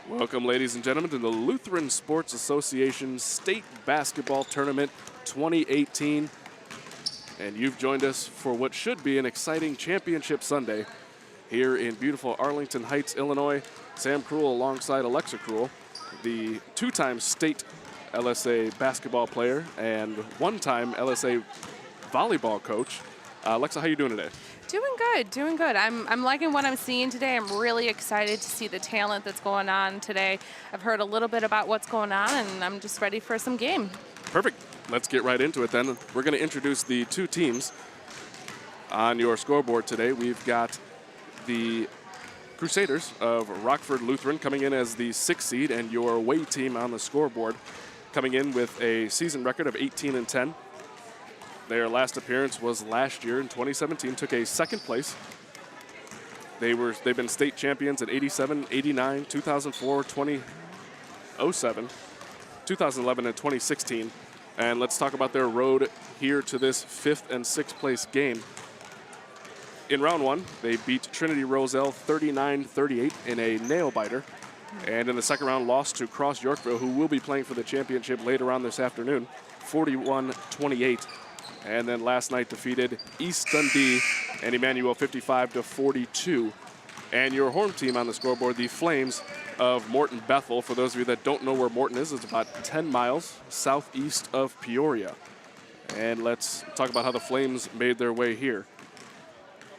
Welcome, ladies and gentlemen, to the Lutheran Sports Association State Basketball Tournament 2018. And you've joined us for what should be an exciting championship Sunday here in beautiful Arlington Heights, Illinois. Sam Kruhl alongside Alexa Kruhl, the two-time state LSA basketball player and one-time LSA volleyball coach. Alexa, how are you doing today? Doing good. I'm liking what I'm seeing today. I'm really excited to see the talent that's going on today. I've heard a little bit about what's going on, and I'm just ready for some game. Perfect. Let's get right into it then. We're going to introduce the two teams on your scoreboard today. We've got the Crusaders of Rockford Lutheran coming in as the 6th seed, and your away team on the scoreboard coming in with a season record of 18-10. Their last appearance was last year in 2017, took a 2nd place. They've been state champions at 87, 89, 2004, 2007, 2011, and 2016. And let's talk about their road here to this 5th and 6th place game. In round 1, they beat Trinity Roselle 39-38 in a nail-biter. And in the 2nd round, lost to Cross Yorkville, who will be playing for the championship later on this afternoon, 41-28. And then last night defeated East Dundee and Emmanuel 55-42. And your home team on the scoreboard, the Flames of Morton Bethel. For those of you that don't know where Morton is, it's about 10 miles southeast of Peoria. And let's talk about how the Flames made their way here.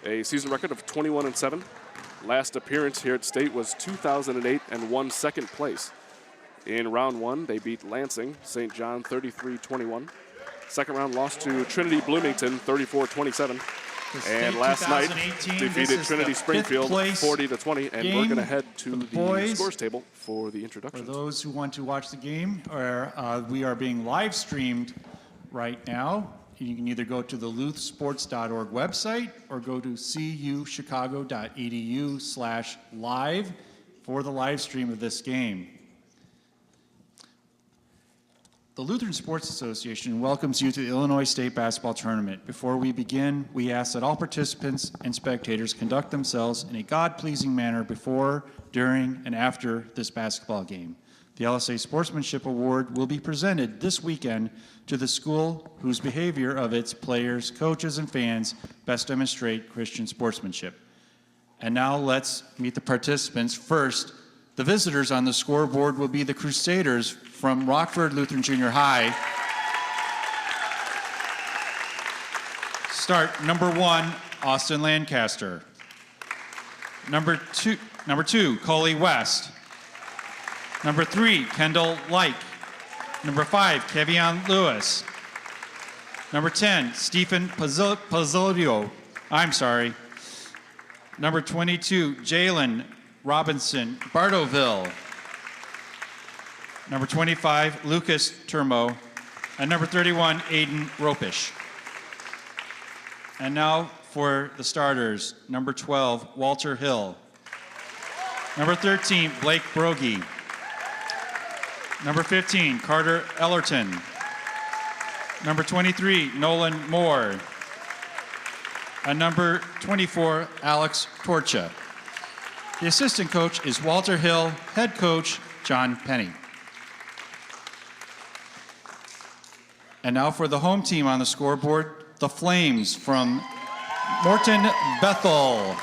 A season record of 21-7. Last appearance here at state was 2008 and won 2nd place. In round 1, they beat Lansing St. John 33-21. 2nd round lost to Trinity Bloomington 34-27. And last night defeated Trinity Springfield 40-20. And we're going to head to the scores table for the introduction. For those who want to watch the game, we are being live streamed right now. You can either go to the luthsports.org website or go to cuchicago.edu/live for the live stream of this game. The Lutheran Sports Association welcomes you to the Illinois State Basketball Tournament. Before we begin, we ask that all participants and spectators conduct themselves in a God-pleasing manner before, during, and after this basketball game. The LSA Sportsmanship Award will be presented this weekend to the school whose behavior of its players, coaches, and fans best demonstrate Christian sportsmanship. And now let's meet the participants. First, the visitors on the scoreboard will be the Crusaders from Rockford Lutheran Junior High. Start number 1, Austin Lancaster. Number two, Coley West. Number 3, Kendall Like. Number 5, Kevion Lewis. Number 10, Stephen Pozzolio. Number 22, Jalen Robinson Bartoville. Number 25, Lucas Turmo. And number 31, Aiden Ropish. And now for the starters. Number 12, Walter Hill. Number 13, Blake Brogy. Number 15, Carter Ellerton. Number 23, Nolan Moore. And number 24, Alex Torcha. The assistant coach is Walter Hill, head coach John Penny. And now for the home team on the scoreboard, the Flames from Morton Bethel.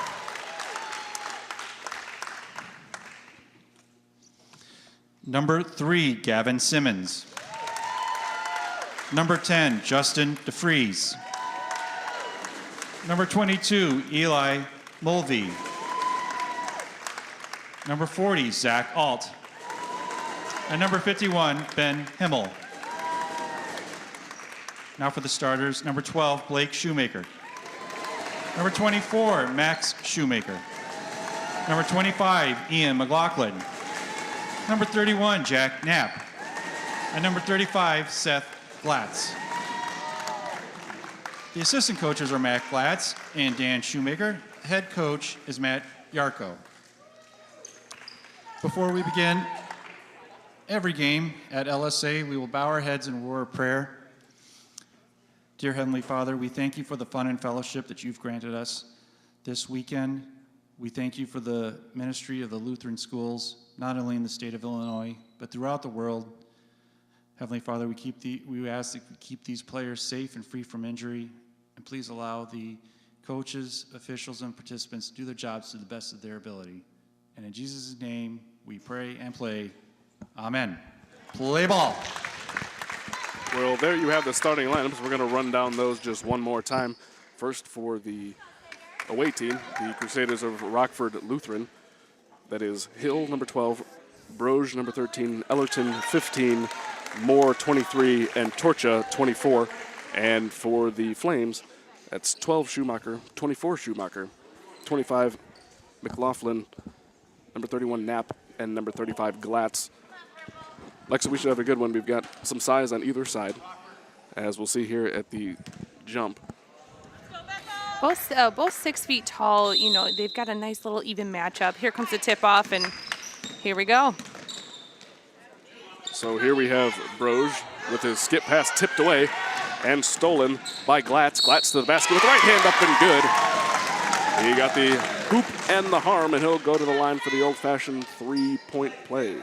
Number 3, Gavin Simmons. Number 10, Justin DeFries. Number 22, Eli Mulvey. Number 40, Zach Alt. And number 51, Ben Himmel. Now for the starters, number 12, Blake Shoemaker. Number 24, Max Shoemaker. Number 25, Ian McLaughlin. Number 31, Jack Knapp. And number 35, Seth Glatz. The assistant coaches are Matt Glatz and Dan Shoemaker. Head coach is Matt Yarko. Before we begin every game at LSA, we will bow our heads in a word of prayer. Dear Heavenly Father, we thank you for the fun and fellowship that you've granted us this weekend. We thank you for the ministry of the Lutheran schools, not only in the state of Illinois, but throughout the world. Heavenly Father, we ask that we keep these players safe and free from injury, and please allow the coaches, officials, and participants to do their jobs to the best of their ability. And in Jesus' name, we pray and play. Amen. Play ball. Well, there you have the starting lineups. We're going to run down those just one more time. First, for the away team, the Crusaders of Rockford Lutheran. That is Hill, number 12, Broge, number 13, Ellerton, 15, Moore, 23, and Torcha, 24. And for the Flames, that's 12 Schumacher, 24 Schumacher, 25 McLaughlin, number 31 Knapp, and number 35 Glatz. Lexa, we should have a good one. We've got some size on either side, as we'll see here at the jump. Both 6 feet tall. You know, they've got a nice little even matchup. Here comes the tip-off, and here we go. So here we have Broge with his skip pass tipped away and stolen by Glatz. Glatz to the basket with the right hand up and good. He got the hoop and the harm, and he'll go to the line for the old-fashioned three-point play.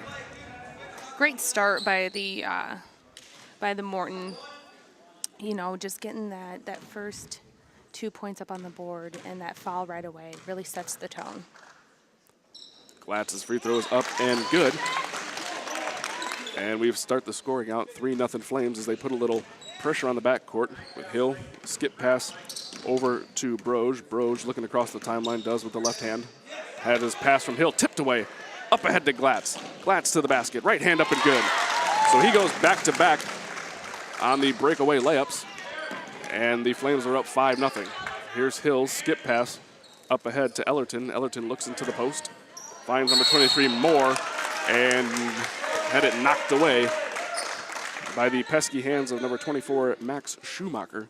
Great start by the Morton. You know, just getting that first 2 points up on the board and that foul right away really sets the tone. Glatz's free throw is up and good. And we start the scoring out 3-0 Flames as they put a little pressure on the backcourt with Hill. Skip pass over to Broge. Broge looking across the timeline, does with the left hand. Had his pass from Hill tipped away. Up ahead to Glatz. Glatz to the basket. Right hand up and good. So he goes back-to-back on the breakaway layups. And the Flames are up 5-0. Here's Hill's skip pass up ahead to Ellerton. Ellerton looks into the post. Finds number 23, Moore, and had it knocked away by the pesky hands of number 24, Max Schumacher.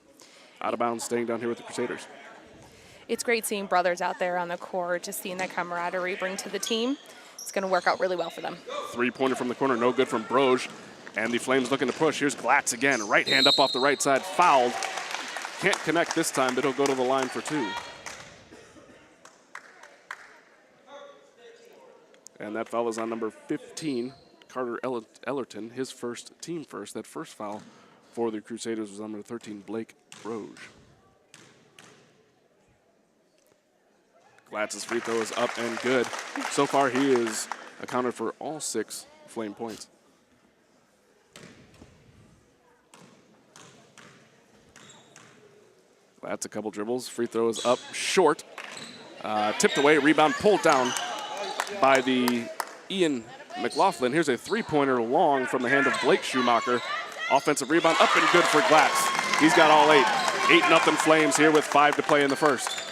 Out of bounds, staying down here with the Crusaders. It's great seeing brothers out there on the court, just seeing that camaraderie bring to the team. It's going to work out really well for them. Three-pointer from the corner, no good from Broge. And the Flames looking to push. Here's Glatz again. Right hand up off the right side, fouled. Can't connect this time, but he'll go to the line for 2. And that foul is on number 15, Carter Ellerton, his first, team first. That first foul for the Crusaders was on number 13, Blake Broge. Glatz's free throw is up and good. So far, he is accounted for all 6 Flame points. Glatz a couple dribbles. Free throw is up short. Tipped away, rebound pulled down by the Ian McLaughlin. Here's a three-pointer long from the hand of Blake Schumacher. Offensive rebound up and good for Glatz. He's got all 8. 8-0 Flames here with 5 to play in the first.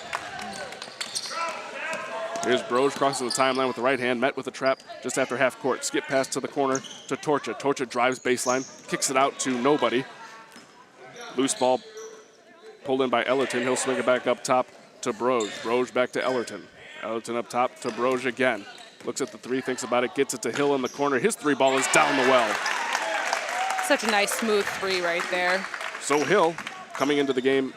Here's Broge crossing the timeline with the right hand, met with a trap just after half court. Skip pass to the corner to Torcha. Torcha drives baseline, kicks it out to nobody. Loose ball pulled in by Ellerton. He'll swing it back up top to Broge. Broge back to Ellerton. Ellerton up top to Broge again. Looks at the three, thinks about it, gets it to Hill in the corner. His 3 ball is down the well. Such a nice smooth 3 right there. So Hill, coming into the game,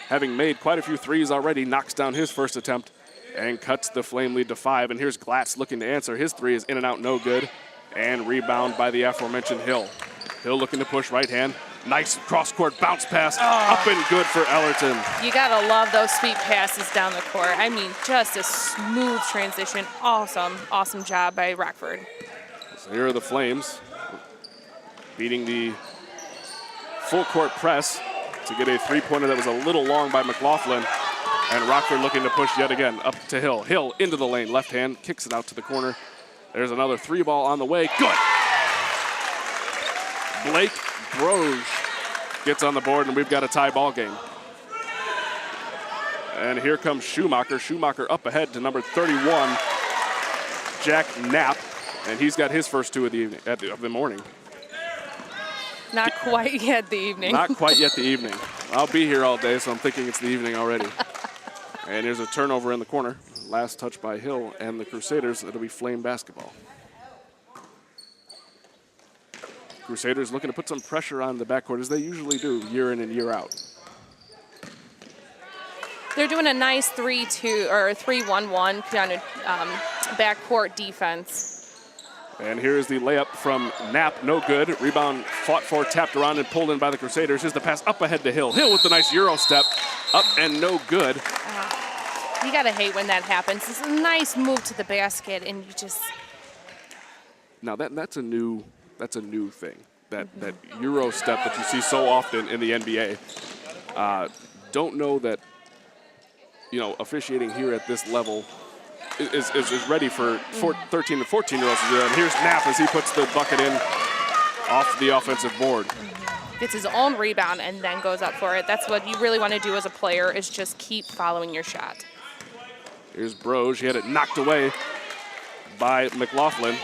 having made quite a few threes already, knocks down his first attempt and cuts the Flame lead to 5. And here's Glatz looking to answer. His 3 is in and out, no good. And rebound by the aforementioned Hill. Hill looking to push right hand. Nice cross-court bounce pass, up and good for Ellerton. You gotta love those sweet passes down the court. I mean, just a smooth transition. Awesome, awesome job by Rockford. So here are the Flames beating the full-court press to get a three-pointer that was a little long by McLaughlin. And Rockford looking to push yet again up to Hill. Hill into the lane, left hand, kicks it out to the corner. There's another 3 ball on the way, good. Blake Broge gets on the board, and we've got a tie ball game. And here comes Schumacher. Schumacher up ahead to number 31, Jack Knapp, and he's got his first 2 of the evening, of the morning. Not quite yet the evening. Not quite yet the evening. I'll be here all day, so I'm thinking it's the evening already. And there's a turnover in the corner. Last touch by Hill and the Crusaders. It'll be Flame basketball. Crusaders looking to put some pressure on the backcourt, as they usually do year in and year out. They're doing a nice 3-2 or 3-1-1 kind of backcourt defense. And here's the layup from Knapp, no good. Rebound fought for, tapped around, and pulled in by the Crusaders. Here's the pass up ahead to Hill. Hill with the nice Euro step, up and no good. You gotta hate when that happens. It's a nice move to the basket, and you just. Now that's a new thing. That Euro step that you see so often in the NBA. Don't know that, officiating here at this level is ready for 13 and 14-year-olds to do that. And here's Knapp as he puts the bucket in off the offensive board. Gets his own rebound and then goes up for it. That's what you really want to do as a player, is just keep following your shot. Here's Broge. He had it knocked away by McLaughlin.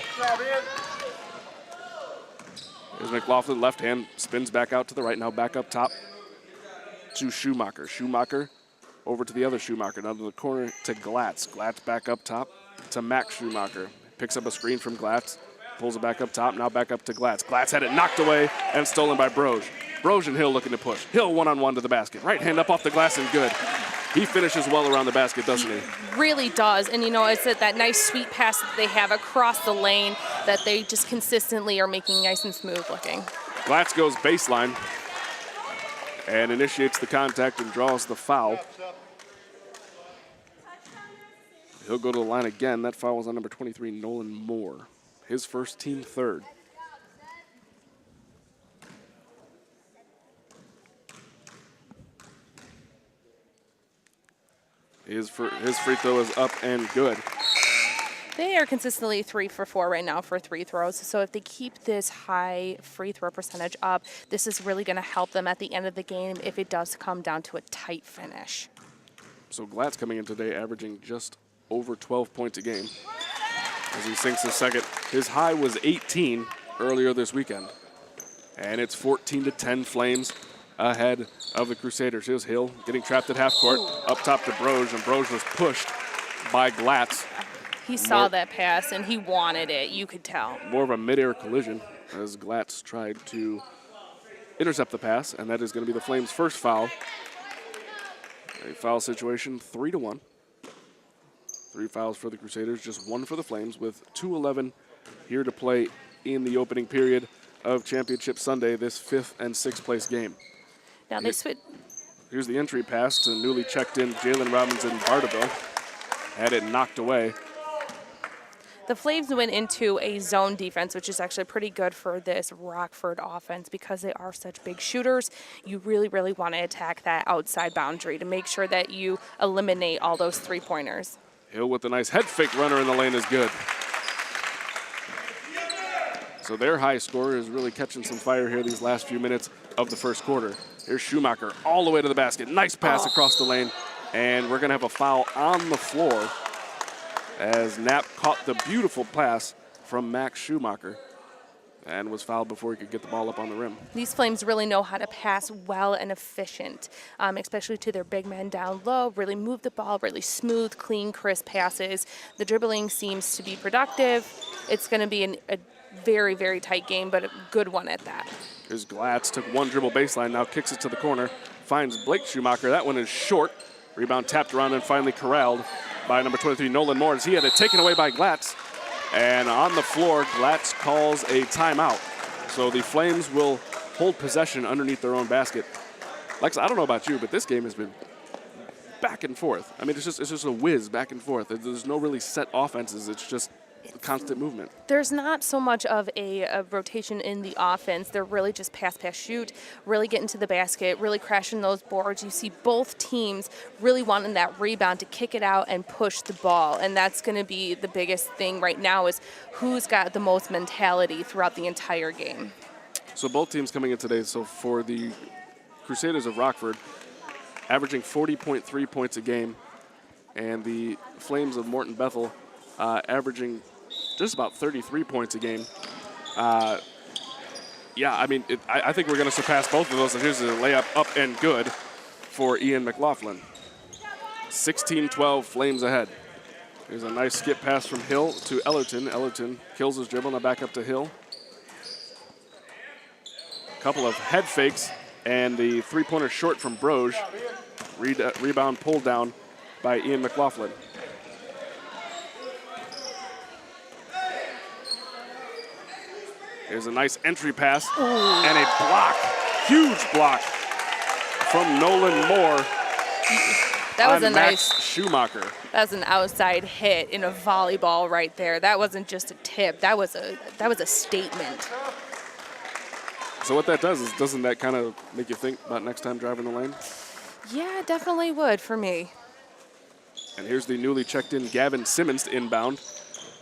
Here's McLaughlin, left hand, spins back out to the right, now back up top to Schumacher. Schumacher over to the other Schumacher, now to the corner to Glatz. Glatz back up top to Max Schumacher. Picks up a screen from Glatz, pulls it back up top, now back up to Glatz. Glatz had it knocked away and stolen by Broge. Broge and Hill looking to push. Hill one-on-one to the basket. Right hand up off the glass and good. He finishes well around the basket, doesn't he? Really does. And, it's that nice sweet pass that they have across the lane that they just consistently are making nice and smooth looking. Glatz goes baseline and initiates the contact and draws the foul. He'll go to the line again. That foul was on number 23, Nolan Moore. His first, team third. His free throw is up and good. They are consistently 3 for 4 right now for free throws. So if they keep this high free throw percentage up, this is really going to help them at the end of the game if it does come down to a tight finish. So Glatz coming in today averaging just over 12 points a game as he sinks his second. His high was 18 earlier this weekend. And it's 14-10 Flames ahead of the Crusaders. Here's Hill getting trapped at half court, up top to Broge, and Broge was pushed by Glatz. He saw that pass and he wanted it, you could tell. More of a midair collision as Glatz tried to intercept the pass, and that is going to be the Flames' first foul. A foul situation, 3-1. 3 fouls for the Crusaders, just 1 for the Flames, with 2:11 here to play in the opening period of Championship Sunday, this 5th and 6th place game. Now they switch. Here's the entry pass to newly checked in Jalen Robinson Bardaville. Had it knocked away. The Flames went into a zone defense, which is actually pretty good for this Rockford offense because they are such big shooters. You really, really want to attack that outside boundary to make sure that you eliminate all those three-pointers. Hill with a nice head fake runner in the lane is good. So their high score is really catching some fire here these last few minutes of the first quarter. Here's Schumacher all the way to the basket. Nice pass across the lane. And we're going to have a foul on the floor as Knapp caught the beautiful pass from Max Schumacher and was fouled before he could get the ball up on the rim. These Flames really know how to pass well and efficient, especially to their big men down low, really move the ball, really smooth, clean, crisp passes. The dribbling seems to be productive. It's going to be a very, very tight game, but a good one at that. Here's Glatz, took one dribble baseline, now kicks it to the corner, finds Blake Schumacher. That one is short. Rebound tapped around and finally corralled by number 23, Nolan Moore, as he had it taken away by Glatz. And on the floor, Glatz calls a timeout. So the Flames will hold possession underneath their own basket. Lex, I don't know about you, but this game has been back and forth. I mean, it's just a whiz back and forth. There's no really set offenses. It's just constant movement. There's not so much of a rotation in the offense. They're really just pass, shoot, really getting to the basket, really crashing those boards. You see both teams really wanting that rebound to kick it out and push the ball. And that's going to be the biggest thing right now is who's got the most mentality throughout the entire game. So both teams coming in today. So for the Crusaders of Rockford, averaging 40.3 points a game, and the Flames of Morton Bethel averaging just about 33 points a game. Yeah, I mean, I think we're going to surpass both of those. And here's a layup up and good for Ian McLaughlin. 16-12, Flames ahead. Here's a nice skip pass from Hill to Ellerton. Ellerton kills his dribble, now back up to Hill. Couple of head fakes, and the three-pointer short from Broge. Rebound pulled down by Ian McLaughlin. Here's a nice entry pass and a block, huge block from Nolan Moore. That was on a Max nice Schumacher. That was an outside hit in a volleyball right there. That wasn't just a tip. That was a statement. So what that does is, doesn't that kind of make you think about next time driving the lane? Yeah, it definitely would for me. And here's the newly checked in Gavin Simmons to inbound.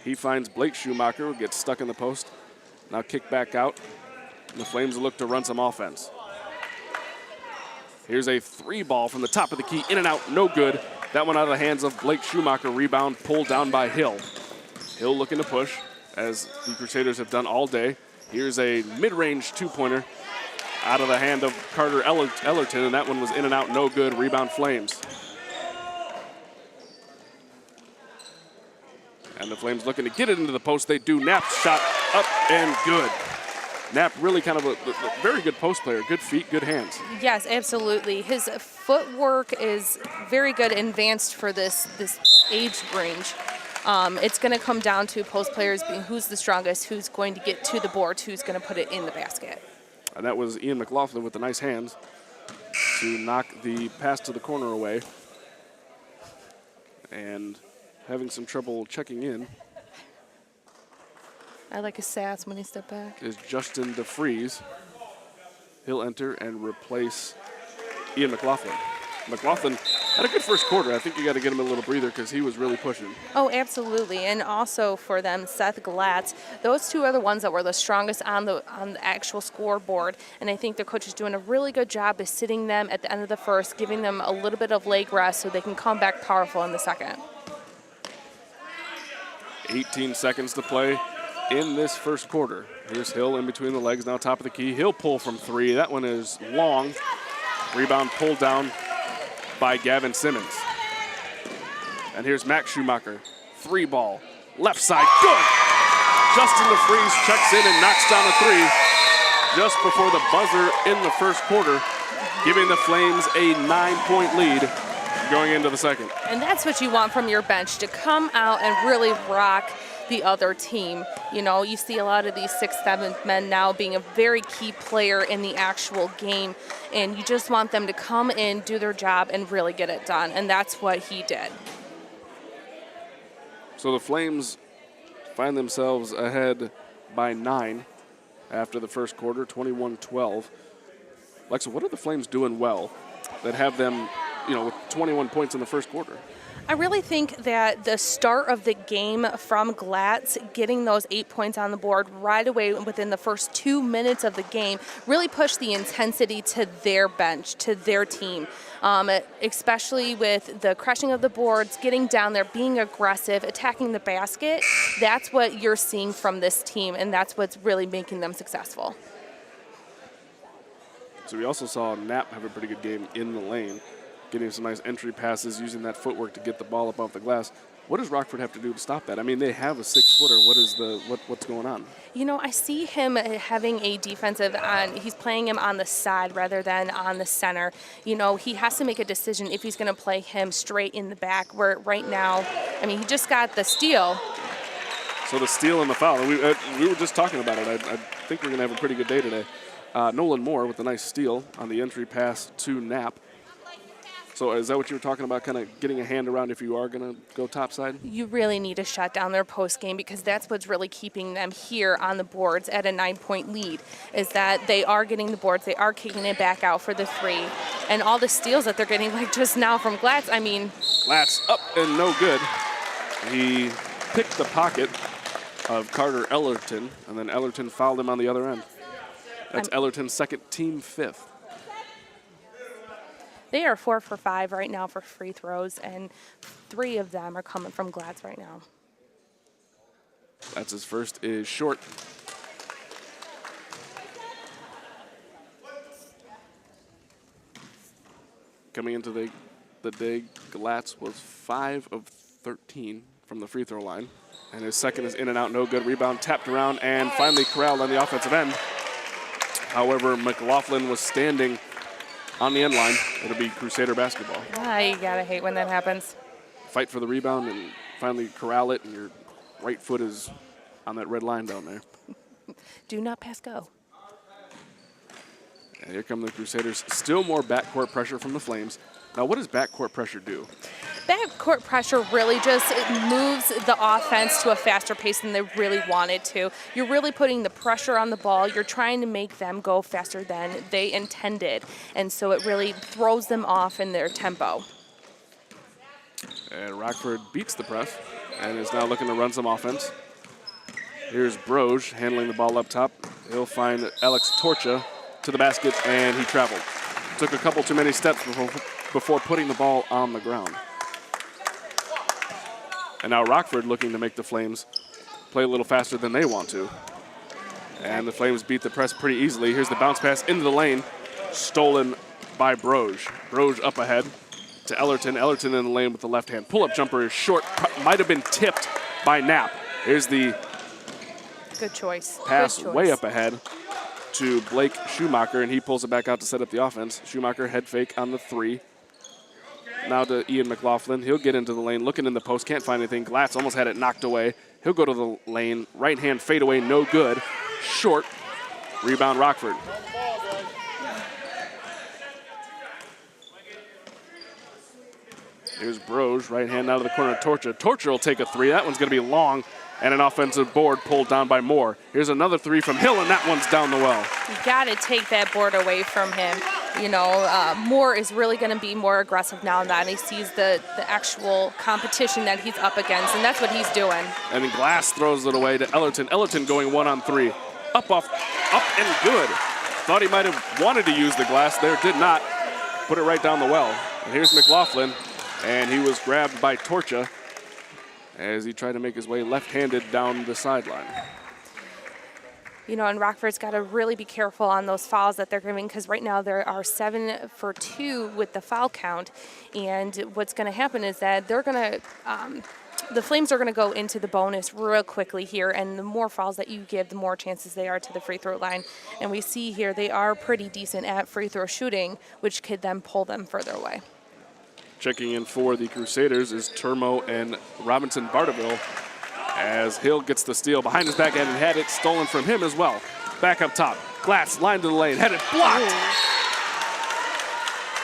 He finds Blake Schumacher, who gets stuck in the post. Now kick back out. And the Flames look to run some offense. Here's a three ball from the top of the key, in and out, no good. That one out of the hands of Blake Schumacher, rebound pulled down by Hill. Hill looking to push, as the Crusaders have done all day. Here's a mid-range two-pointer out of the hand of Carter Ellerton, and that one was in and out, no good, rebound Flames. And the Flames looking to get it into the post. They do. Knapp's shot up and good. Knapp really kind of a very good post player. Good feet, good hands. Yes, absolutely. His footwork is very good, advanced for this age range. It's going to come down to post players being who's the strongest, who's going to get to the board, who's going to put it in the basket. And that was Ian McLaughlin with the nice hands to knock the pass to the corner away. And having some trouble checking in I like his sass when he stepped back. is Justin DeFries. He'll enter and replace Ian McLaughlin. McLaughlin had a good first quarter. I think you got to get him a little breather because he was really pushing. Oh, absolutely. And also for them, Seth Glatz, those two are the ones that were the strongest on the actual scoreboard. And I think the coach is doing a really good job of sitting them at the end of the first, giving them a little bit of leg rest so they can come back powerful in the second. 18 seconds to play in this first quarter. Here's Hill in between the legs, now top of the key. He'll pull from three. That one is long. Rebound pulled down by Gavin Simmons. And here's Max Schumacher. Three ball, left side, good. Justin DeFries checks in and knocks down a three just before the buzzer in the first quarter, giving the Flames a 9-point lead going into the second. And that's what you want from your bench, to come out and really rock the other team. You know, you see a lot of these 6th, 7th men now being a very key player in the actual game, and you just want them to come in, do their job, and really get it done, and that's what he did. So the Flames find themselves ahead by 9 after the first quarter, 21-12. Alexa, what are the Flames doing well that have them, with 21 points in the first quarter? I really think that the start of the game from Glatz, getting those 8 points on the board right away within the first 2 minutes of the game, really pushed the intensity to their bench, to their team, especially with the crushing of the boards, getting down there, being aggressive, attacking the basket. That's what you're seeing from this team, and that's what's really making them successful. So we also saw Knapp have a pretty good game in the lane, getting some nice entry passes, using that footwork to get the ball up off the glass. What does Rockford have to do to stop that? I mean, they have a 6-footer. What's going on? I see him having a defensive he's playing him on the side rather than on the center. He has to make a decision if he's going to play him straight in the back, where right now, he just got the steal. So the steal and the foul. We were just talking about it. I think we're going to have a pretty good day today. Nolan Moore with a nice steal on the entry pass to Knapp. So is that what you were talking about, kind of getting a hand around if you are going to go topside? You really need to shut down their post game, because that's what's really keeping them here on the boards at a 9-point lead, is that they are getting the boards, they are kicking it back out for the three, and all the steals that they're getting, like just now from Glatz. Glatz up and no good. He picked the pocket of Carter Ellerton, and then Ellerton fouled him on the other end. That's Ellerton's second, team 5th. They are 4 for 5 right now for free throws, and 3 of them are coming from Glatz right now. That's his first, is short. Coming into the day, Glatz was 5 of 13 from the free throw line, and his second is in and out, no good. Rebound tapped around and finally corralled on the offensive end. However, McLaughlin was standing on the end line. It'll be Crusader basketball. You gotta hate when that happens. Fight for the rebound and finally corral it, and your right foot is on that red line down there. Do not pass go. And here come the Crusaders. Still more backcourt pressure from the Flames. Now, what does backcourt pressure do? Backcourt pressure really just moves the offense to a faster pace than they really wanted to. You're really putting the pressure on the ball. You're trying to make them go faster than they intended. And so it really throws them off in their tempo. And Rockford beats the press and is now looking to run some offense. Here's Broge handling the ball up top. He'll find Alex Torcha to the basket, and he traveled. Took a couple too many steps before putting the ball on the ground. And now Rockford looking to make the Flames play a little faster than they want to. And the Flames beat the press pretty easily. Here's the bounce pass into the lane, stolen by Broge. Broge up ahead to Ellerton. Ellerton in the lane with the left hand. Pull-up jumper is short, might have been tipped by Knapp. Here's the good choice. Pass Good choice. way up ahead to Blake Schumacher, and he pulls it back out to set up the offense. Schumacher head fake on the 3. Now to Ian McLaughlin. He'll get into the lane, looking in the post, can't find anything. Glatz almost had it knocked away. He'll go to the lane, right hand fade away, no good. Short, rebound Rockford. Here's Broge, right hand out of the corner of Torcha. Torcha will take a 3. That one's going to be long, and an offensive board pulled down by Moore. Here's another 3 from Hill, and that one's down the well. You got to take that board away from him. You know, Moore is really going to be more aggressive now and he sees the actual competition that he's up against, and that's what he's doing. And then Glass throws it away to Ellerton. Ellerton going 1-on-3. Up and good. Thought he might have wanted to use the glass there, did not. Put it right down the well. And here's McLaughlin, and he was grabbed by Torcha as he tried to make his way left-handed down the sideline. You know, and Rockford's got to really be careful on those fouls that they're giving, because right now there are 7 for 2 with the foul count. And what's going to happen is that they're going to, the Flames are going to go into the bonus real quickly here. And the more fouls that you give, the more chances they are to the free throw line. And we see here they are pretty decent at free throw shooting, which could then pull them further away. Checking in for the Crusaders is Turmo and Robinson Bardaville, as Hill gets the steal behind his back and had it stolen from him as well. Back up top. Glass, line to the lane, had it blocked.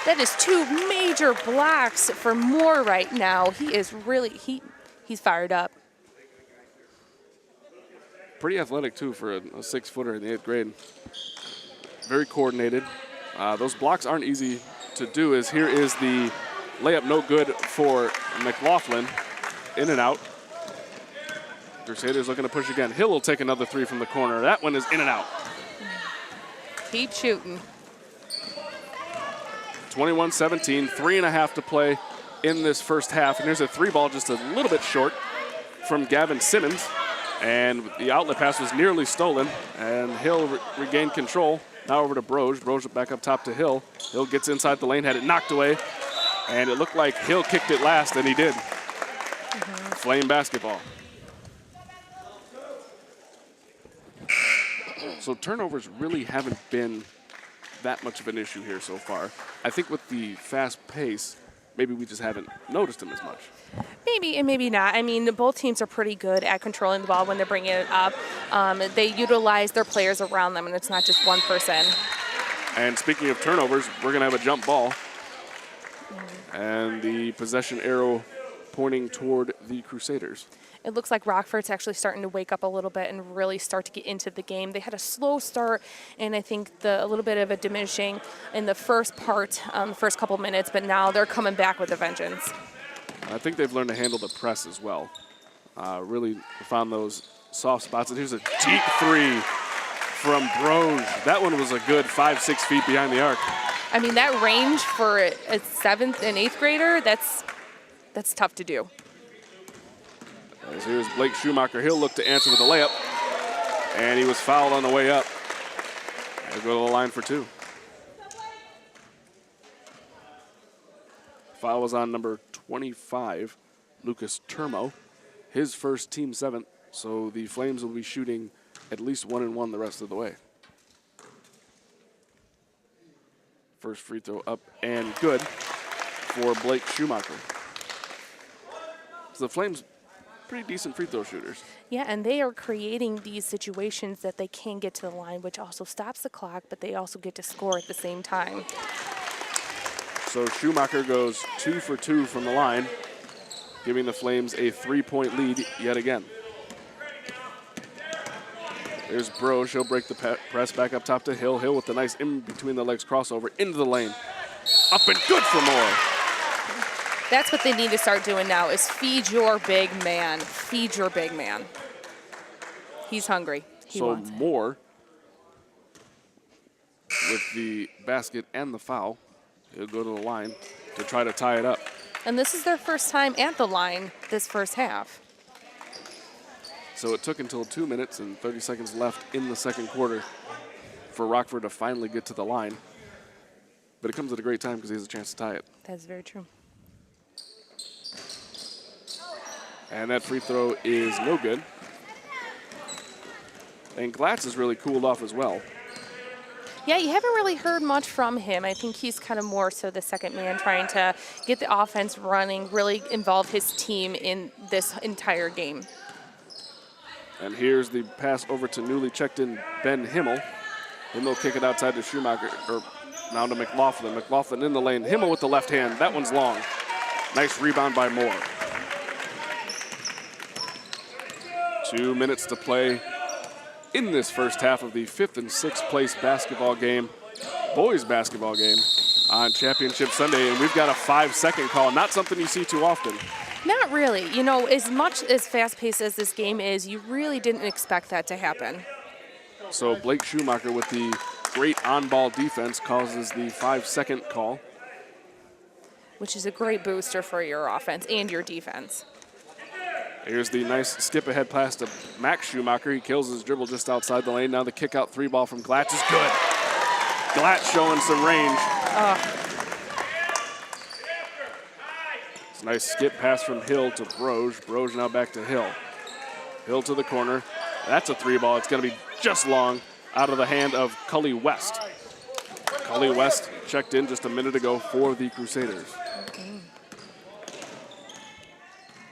That is 2 major blocks for Moore right now. He is really, he's fired up. Pretty athletic, too, for a 6-footer in the 8th grade. Very coordinated. Those blocks aren't easy to do, as here is the layup no good for McLaughlin. In and out. Crusaders looking to push again. Hill will take another 3 from the corner. That one is in and out. Keep shooting. 21-17, 3.5 to play in this first half. And here's a 3 ball just a little bit short from Gavin Simmons. And the outlet pass was nearly stolen. And Hill regained control. Now over to Broge. Broge back up top to Hill. Hill gets inside the lane, had it knocked away. And it looked like Hill kicked it last, and he did. Flame basketball. So turnovers really haven't been that much of an issue here so far. I think with the fast pace, maybe we just haven't noticed them as much. Maybe and maybe not. I mean, both teams are pretty good at controlling the ball when they're bringing it up. They utilize their players around them, and it's not just one person. And speaking of turnovers, we're going to have a jump ball. And the possession arrow pointing toward the Crusaders. It looks like Rockford's actually starting to wake up a little bit and really start to get into the game. They had a slow start, and I think a little bit of a diminishing in the first part, the first couple minutes, but now they're coming back with a vengeance. I think they've learned to handle the press as well. Really found those soft spots. And here's a deep 3 from Broge. That one was a good 5-6 feet behind the arc. I mean, that range for a 7th and 8th grader, that's tough to do. As here's Blake Schumacher. He'll look to answer with a layup. And he was fouled on the way up. He'll go to the line for 2. Foul was on number 25, Lucas Turmo. His first team 7th. So the Flames will be shooting at least 1-and-1 the rest of the way. First free throw up and good for Blake Schumacher. So the Flames, pretty decent free throw shooters. Yeah, and they are creating these situations that they can get to the line, which also stops the clock, but they also get to score at the same time. So Schumacher goes 2 for 2 from the line, giving the Flames a 3-point lead yet again. There's Broge. He'll break the press back up top to Hill. Hill with the nice in-between-the-legs crossover into the lane. Up and good for Moore. That's what they need to start doing now is feed your big man. Feed your big man. He's hungry. He wants it. Moore, with the basket and the foul, he'll go to the line to try to tie it up. And this is their first time at the line this first half. So it took until 2 minutes and 30 seconds left in the second quarter for Rockford to finally get to the line. But it comes at a great time because he has a chance to tie it. That's very true. And that free throw is no good. And Glatz has really cooled off as well. Yeah, you haven't really heard much from him. I think he's kind of more so the second man trying to get the offense running, really involve his team in this entire game. And here's the pass over to newly checked in Ben Himmel. Himmel kick it outside to Schumacher, or now to McLaughlin. McLaughlin in the lane. Himmel with the left hand. That one's long. Nice rebound by Moore. 2 minutes to play in this first half of the 5th and 6th place basketball game, boys basketball game on Championship Sunday. And we've got a 5-second call. Not something you see too often. Not really. You know, as much as fast-paced as this game is, you really didn't expect that to happen. So Blake Schumacher with the great on-ball defense causes the 5-second call. Which is a great booster for your offense and your defense. Here's the nice skip-ahead pass to Max Schumacher. He kills his dribble just outside the lane. Now the kick-out 3 ball from Glatz is good. Glatz showing some range. It's a nice skip pass from Hill to Broge. Broge now back to Hill. Hill to the corner. That's a 3 ball. It's going to be just long out of the hand of Cully West. Cully West checked in just a minute ago for the Crusaders.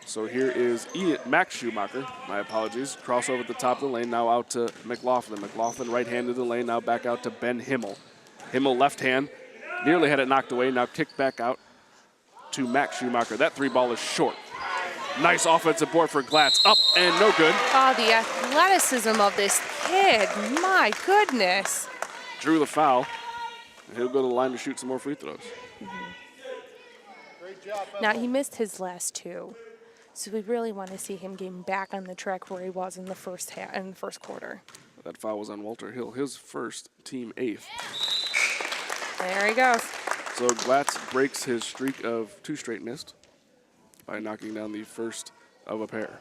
So here is Max Schumacher, my apologies. Crossover at the top of the lane, now out to McLaughlin. McLaughlin right-handed in the lane, now back out to Ben Himmel. Himmel left hand, nearly had it knocked away, now kicked back out to Max Schumacher. That 3 ball is short. Nice offensive board for Glatz, up and no good. Oh, the athleticism of this kid, my goodness. Drew the foul, and he'll go to the line to shoot some more free throws. Now, he missed his last 2. So we really want to see him getting back on the track where he was in the first quarter. That foul was on Walter Hill, his first, team 8th. There he goes. So Glatz breaks his streak of 2 straight missed by knocking down the first of a pair.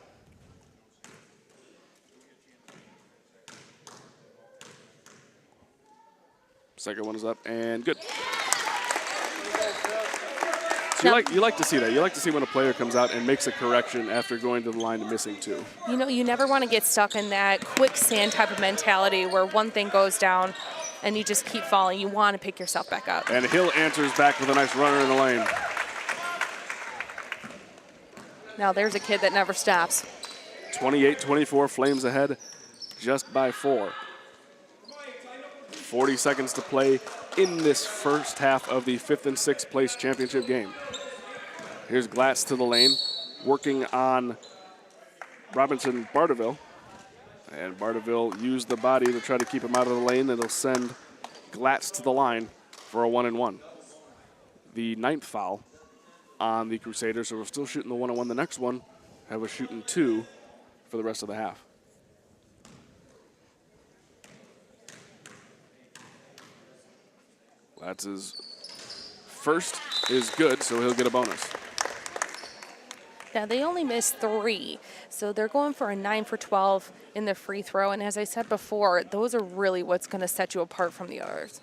Second one is up and good. So you like to see that. You like to see when a player comes out and makes a correction after going to the line and missing 2. You know, you never want to get stuck in that quicksand type of mentality where one thing goes down and you just keep falling. You want to pick yourself back up. And Hill answers back with a nice runner in the lane. Now there's a kid that never stops. 28-24, Flames ahead just by 4. 40 seconds to play in this first half of the 5th and 6th place championship game. Here's Glatz to the lane, working on Robinson Barterville. And Barterville used the body to try to keep him out of the lane. It'll send Glatz to the line for a 1-and-1. The 9th foul on the Crusaders, so we're still shooting the 1-and-1. The next one, have a shooting 2 for the rest of the half. Glatz's first is good, so he'll get a bonus. Yeah, they only missed 3, so they're going for a 9 for 12 in the free throw. And as I said before, those are really what's going to set you apart from the others.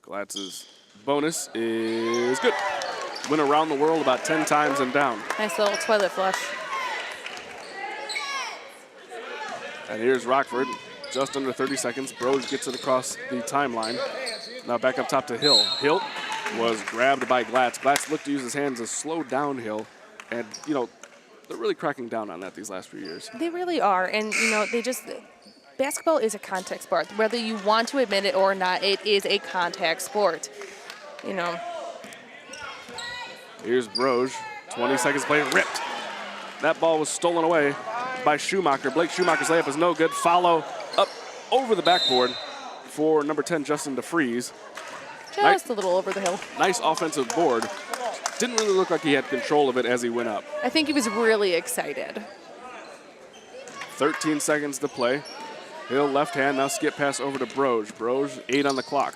Glatz's bonus is good. Went around the world about 10 times and down. Nice little toilet flush. And here's Rockford, just under 30 seconds. Broge gets it across the timeline. Now back up top to Hill. Hill was grabbed by Glatz. Glatz looked to use his hands to slow down Hill. And, you know, they're really cracking down on that these last few years. They really are. And, you know, basketball is a contact sport. Whether you want to admit it or not, it is a contact sport. You know. Here's Broge. 20 seconds play, ripped. That ball was stolen away by Schumacher. Blake Schumacher's layup is no good. Follow up over the backboard for number 10, Justin DeFries. Just a little over the hill. Nice offensive board. Didn't really look like he had control of it as he went up. I think he was really excited. 13 seconds to play. Hill left hand, now skip pass over to Broge. Broge, 8 on the clock.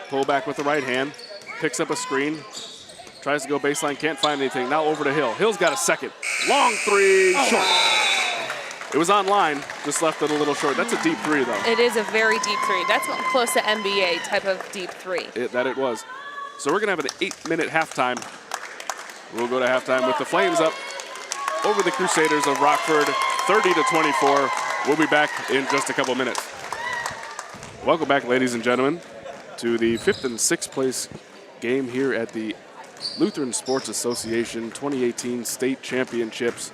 Pull back with the right hand, picks up a screen, tries to go baseline, can't find anything. Now over to Hill. Hill's got a second. Long three, short. It was on line, just left it a little short. That's a deep three, though. It is a very deep three. That's close to NBA type of deep three. It was. So we're going to have an 8-minute halftime. We'll go to halftime with the Flames up over the Crusaders of Rockford, 30-24. We'll be back in just a couple minutes. Welcome back, ladies and gentlemen, to the 5th and 6th place game here at the Lutheran Sports Association 2018 State Championships.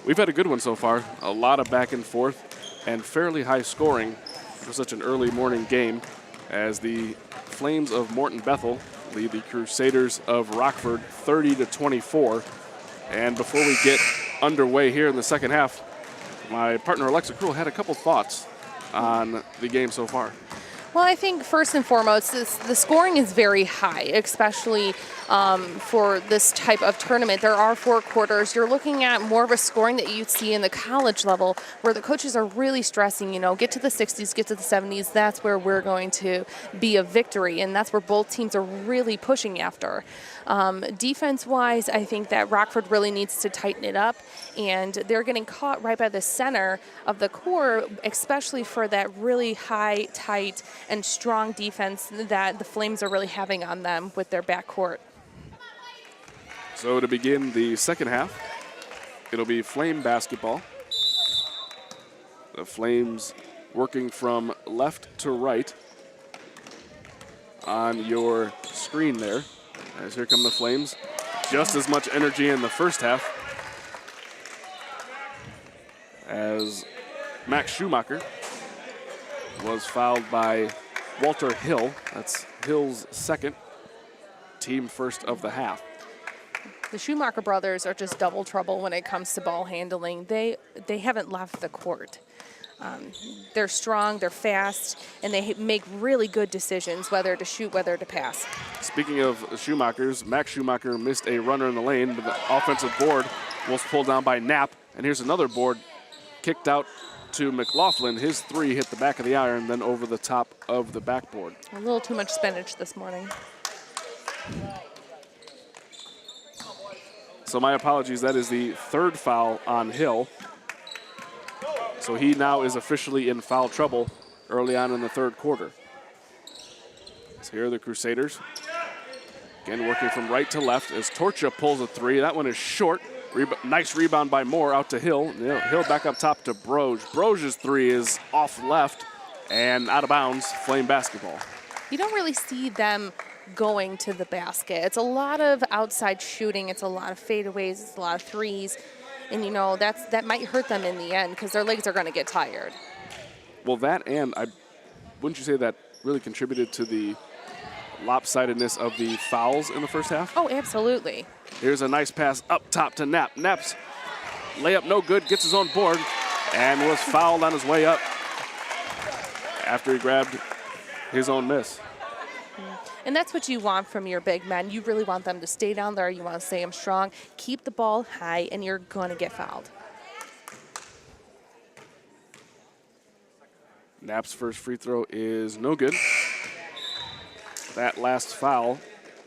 We've had a good one so far. A lot of back and forth and fairly high scoring for such an early morning game as the Flames of Morton Bethel lead the Crusaders of Rockford 30-24. And before we get underway here in the second half, my partner Alexa Krull had a couple thoughts on the game so far. Well, I think first and foremost, the scoring is very high, especially for this type of tournament. There are 4 quarters. You're looking at more of a scoring that you'd see in the college level where the coaches are really stressing, you know, get to the 60s, get to the 70s. That's where we're going to be a victory, and that's where both teams are really pushing after. Defense-wise, I think that Rockford really needs to tighten it up, and they're getting caught right by the center of the court, especially for that really high, tight, and strong defense that the Flames are really having on them with their backcourt. So to begin the second half, it'll be Flame basketball. The Flames working from left to right on your screen there. As here come the Flames. Just as much energy in the first half as Max Schumacher was fouled by Walter Hill. That's Hill's second, team first of the half. The Schumacher brothers are just double trouble when it comes to ball handling. They haven't left the court. They're strong, they're fast, and they make really good decisions whether to shoot, whether to pass. Speaking of Schumachers, Max Schumacher missed a runner in the lane, but the offensive board was pulled down by Knapp. And here's another board kicked out to McLaughlin. His three hit the back of the iron, then over the top of the backboard. A little too much spinach this morning. So my apologies, that is the third foul on Hill. So he now is officially in foul trouble early on in the third quarter. So here are the Crusaders. Again, working from right to left as Torcha pulls a three. That one is short. Nice rebound by Moore out to Hill. Hill back up top to Broge. Broge's three is off left and out of bounds. Flame basketball. You don't really see them going to the basket. It's a lot of outside shooting. It's a lot of fadeaways. It's a lot of threes. And, you know, that might hurt them in the end because their legs are going to get tired. Well, that and wouldn't you say that really contributed to the lopsidedness of the fouls in the first half? Oh, absolutely. Here's a nice pass up top to Knapp. Knapp's layup no good, gets his own board, and was fouled on his way up after he grabbed his own miss. And that's what you want from your big men. You really want them to stay down there. You want to stay them strong. Keep the ball high, and you're going to get fouled. Knapp's first free throw is no good. That last foul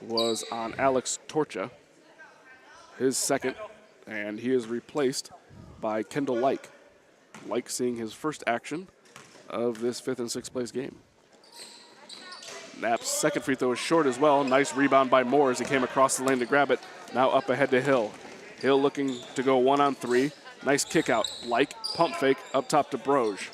was on Alex Torcha, his second, and he is replaced by Kendall Like. Like seeing his first action of this 5th and 6th place game. Knapp's second free throw is short as well. Nice rebound by Moore as he came across the lane to grab it. Now up ahead to Hill. Hill looking to go 1-on-3. Nice kick out. Like, pump fake, up top to Broge.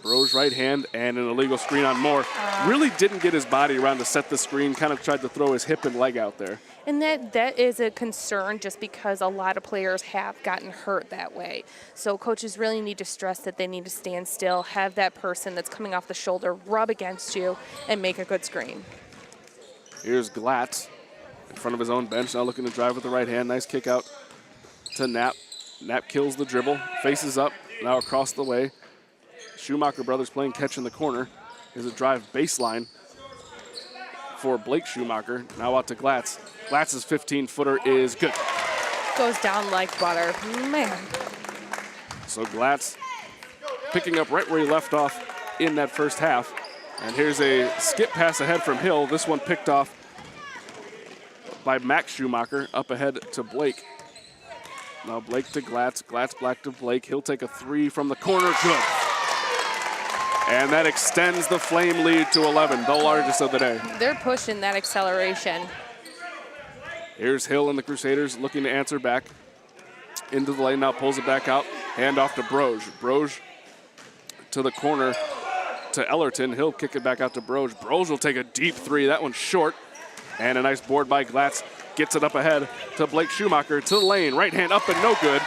Broge right hand and an illegal screen on Moore. Really didn't get his body around to set the screen, kind of tried to throw his hip and leg out there. And that is a concern just because a lot of players have gotten hurt that way. So coaches really need to stress that they need to stand still, have that person that's coming off the shoulder rub against you and make a good screen. Here's Glatz in front of his own bench, now looking to drive with the right hand. Nice kick out to Knapp. Knapp kills the dribble, faces up, now across the way. Schumacher brothers playing catch in the corner. Here's a drive baseline for Blake Schumacher. Now out to Glatz. Glatz's 15-footer is good. Goes down like butter. Man. So Glatz picking up right where he left off in that first half. And here's a skip pass ahead from Hill. This one picked off by Max Schumacher, up ahead to Blake. Now Blake to Glatz. Glatz back to Blake. He'll take a three from the corner. Good. And that extends the Flame lead to 11, the largest of the day. They're pushing that acceleration. Here's Hill and the Crusaders looking to answer back. Into the lane now, pulls it back out. Hand off to Broge. Broge to the corner to Ellerton. He'll kick it back out to Broge. Broge will take a deep three. That one's short. And a nice board by Glatz. Gets it up ahead to Blake Schumacher to the lane. Right hand up and no good.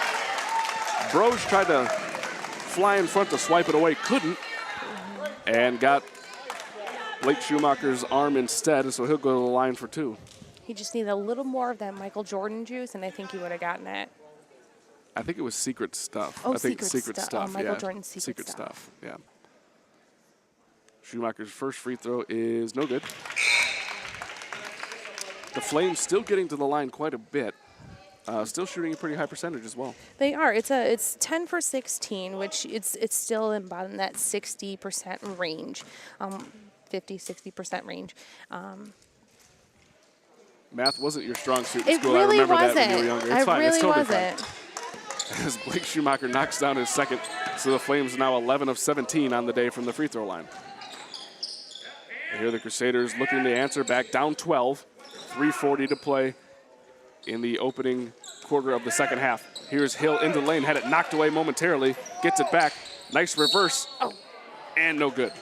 Broge tried to fly in front to swipe it away. Couldn't. And got Blake Schumacher's arm instead, so he'll go to the line for two. He just needed a little more of that Michael Jordan juice, and I think he would have gotten it. I think it was secret stuff. Oh, I think secret stuff. Oh, Michael yeah. Jordan's secret stuff. Yeah. Schumacher's first free throw is no good. The Flames still getting to the line quite a bit. Still shooting a pretty high percentage as well. They are. It's 10 for 16, which it's still about in that 60% range, 50-60% range. Math wasn't your strong suit in It school. really I remember wasn't. that when you were younger. It's fine. Really it's totally wasn't. Fine. As Blake Schumacher knocks down his second, so the Flames now 11 of 17 on the day from the free throw line. And here the Crusaders looking to answer back, down 12, 3:40 to play in the opening quarter of the second half. Here's Hill into the lane, had it knocked away momentarily, gets it back. Nice reverse, and no good.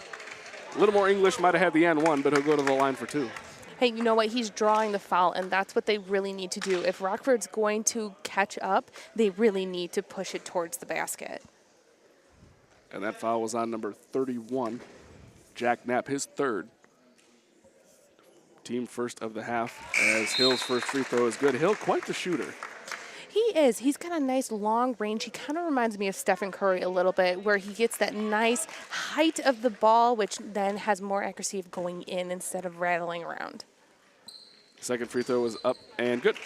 A little more English, might have had the and one, but he'll go to the line for two. Hey, you know what? He's drawing the foul, and that's what they really need to do. If Rockford's going to catch up, they really need to push it towards the basket. And that foul was on number 31, Jack Knapp, his third. Team first of the half, as Hill's first free throw is good. Hill, quite the shooter. He is. He's got a nice long range. He kind of reminds me of Stephen Curry a little bit, where he gets that nice height of the ball, which then has more accuracy of going in instead of rattling around. Second free throw was up and good.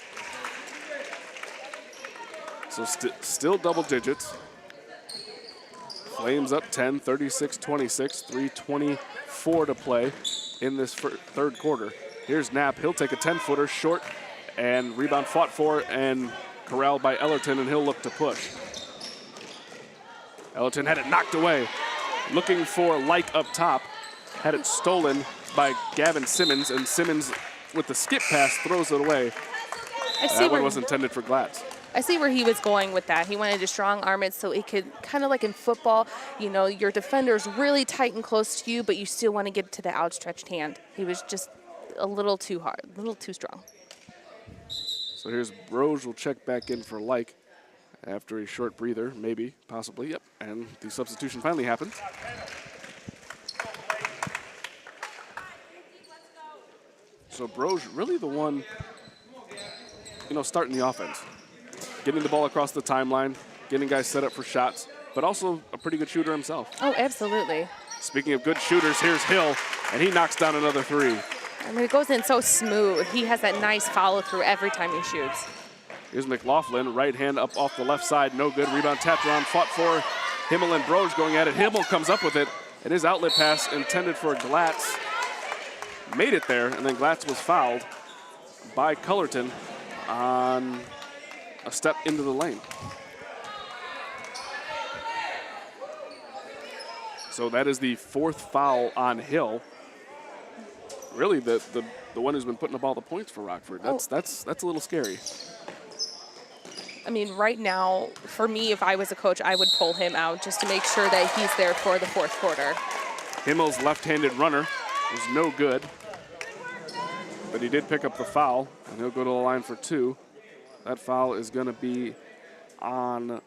So still double digits. Flames up 10, 36-26, 3:24 to play in this third quarter. Here's Knapp. He'll take a 10-footer short, and rebound fought for and corralled by Ellerton, and he'll look to push. Ellerton had it knocked away. Looking for Like up top. Had it stolen by Gavin Simmons, and Simmons, with the skip pass, throws it away. That one was intended for Glatz. I see where he was going with that. He wanted to strong arm it so it could, kind of like in football, you know, your defender's really tight and close to you, but you still want to get to the outstretched hand. He was just a little too hard, a little too strong. So here's Broge will check back in for Like after a short breather, maybe, possibly, yep. And the substitution finally happens. So Broge really the one, you know, starting the offense. Getting the ball across the timeline, getting guys set up for shots, but also a pretty good shooter himself. Oh, absolutely. Speaking of good shooters, here's Hill, and he knocks down another three. I mean, it goes in so smooth. He has that nice follow-through every time he shoots. Here's McLaughlin, right hand up off the left side, no good. Rebound tapped around, fought for. Himmel and Broge going at it. Himmel comes up with it, and his outlet pass intended for Glatz made it there, and then Glatz was fouled by Cullerton on a step into the lane. So that is the fourth foul on Hill. Really the one who's been putting up all the points for Rockford. That's a little scary. I mean, right now, for me, if I was a coach, I would pull him out just to make sure that he's there for the fourth quarter. Himmel's left-handed runner was no good, but he did pick up the foul, and he'll go to the line for 2. That foul is going to be on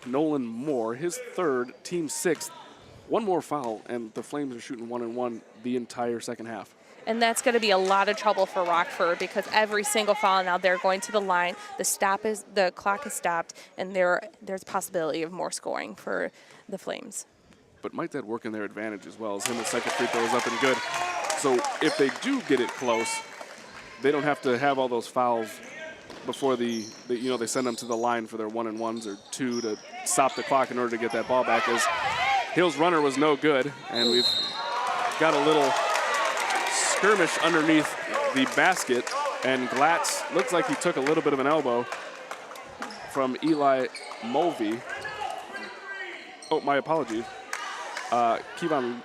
Nolan Moore, his 3rd, team 6th. One more foul, and the Flames are shooting 1-1 the entire second half. And that's going to be a lot of trouble for Rockford because every single foul now they're going to the line. The clock is stopped, and there's a possibility of more scoring for the Flames. But might that work in their advantage as well, as Himmel's second free throw is up and good. So if they do get it close, they don't have to have all those fouls before they send them to the line for their 1-and-1s or 2 to stop the clock in order to get that ball back. As Hill's runner was no good, and we've got a little skirmish underneath the basket, and Glatz looks like he took a little bit of an elbow from Eli Mulvey. Oh, my apologies. Kevon.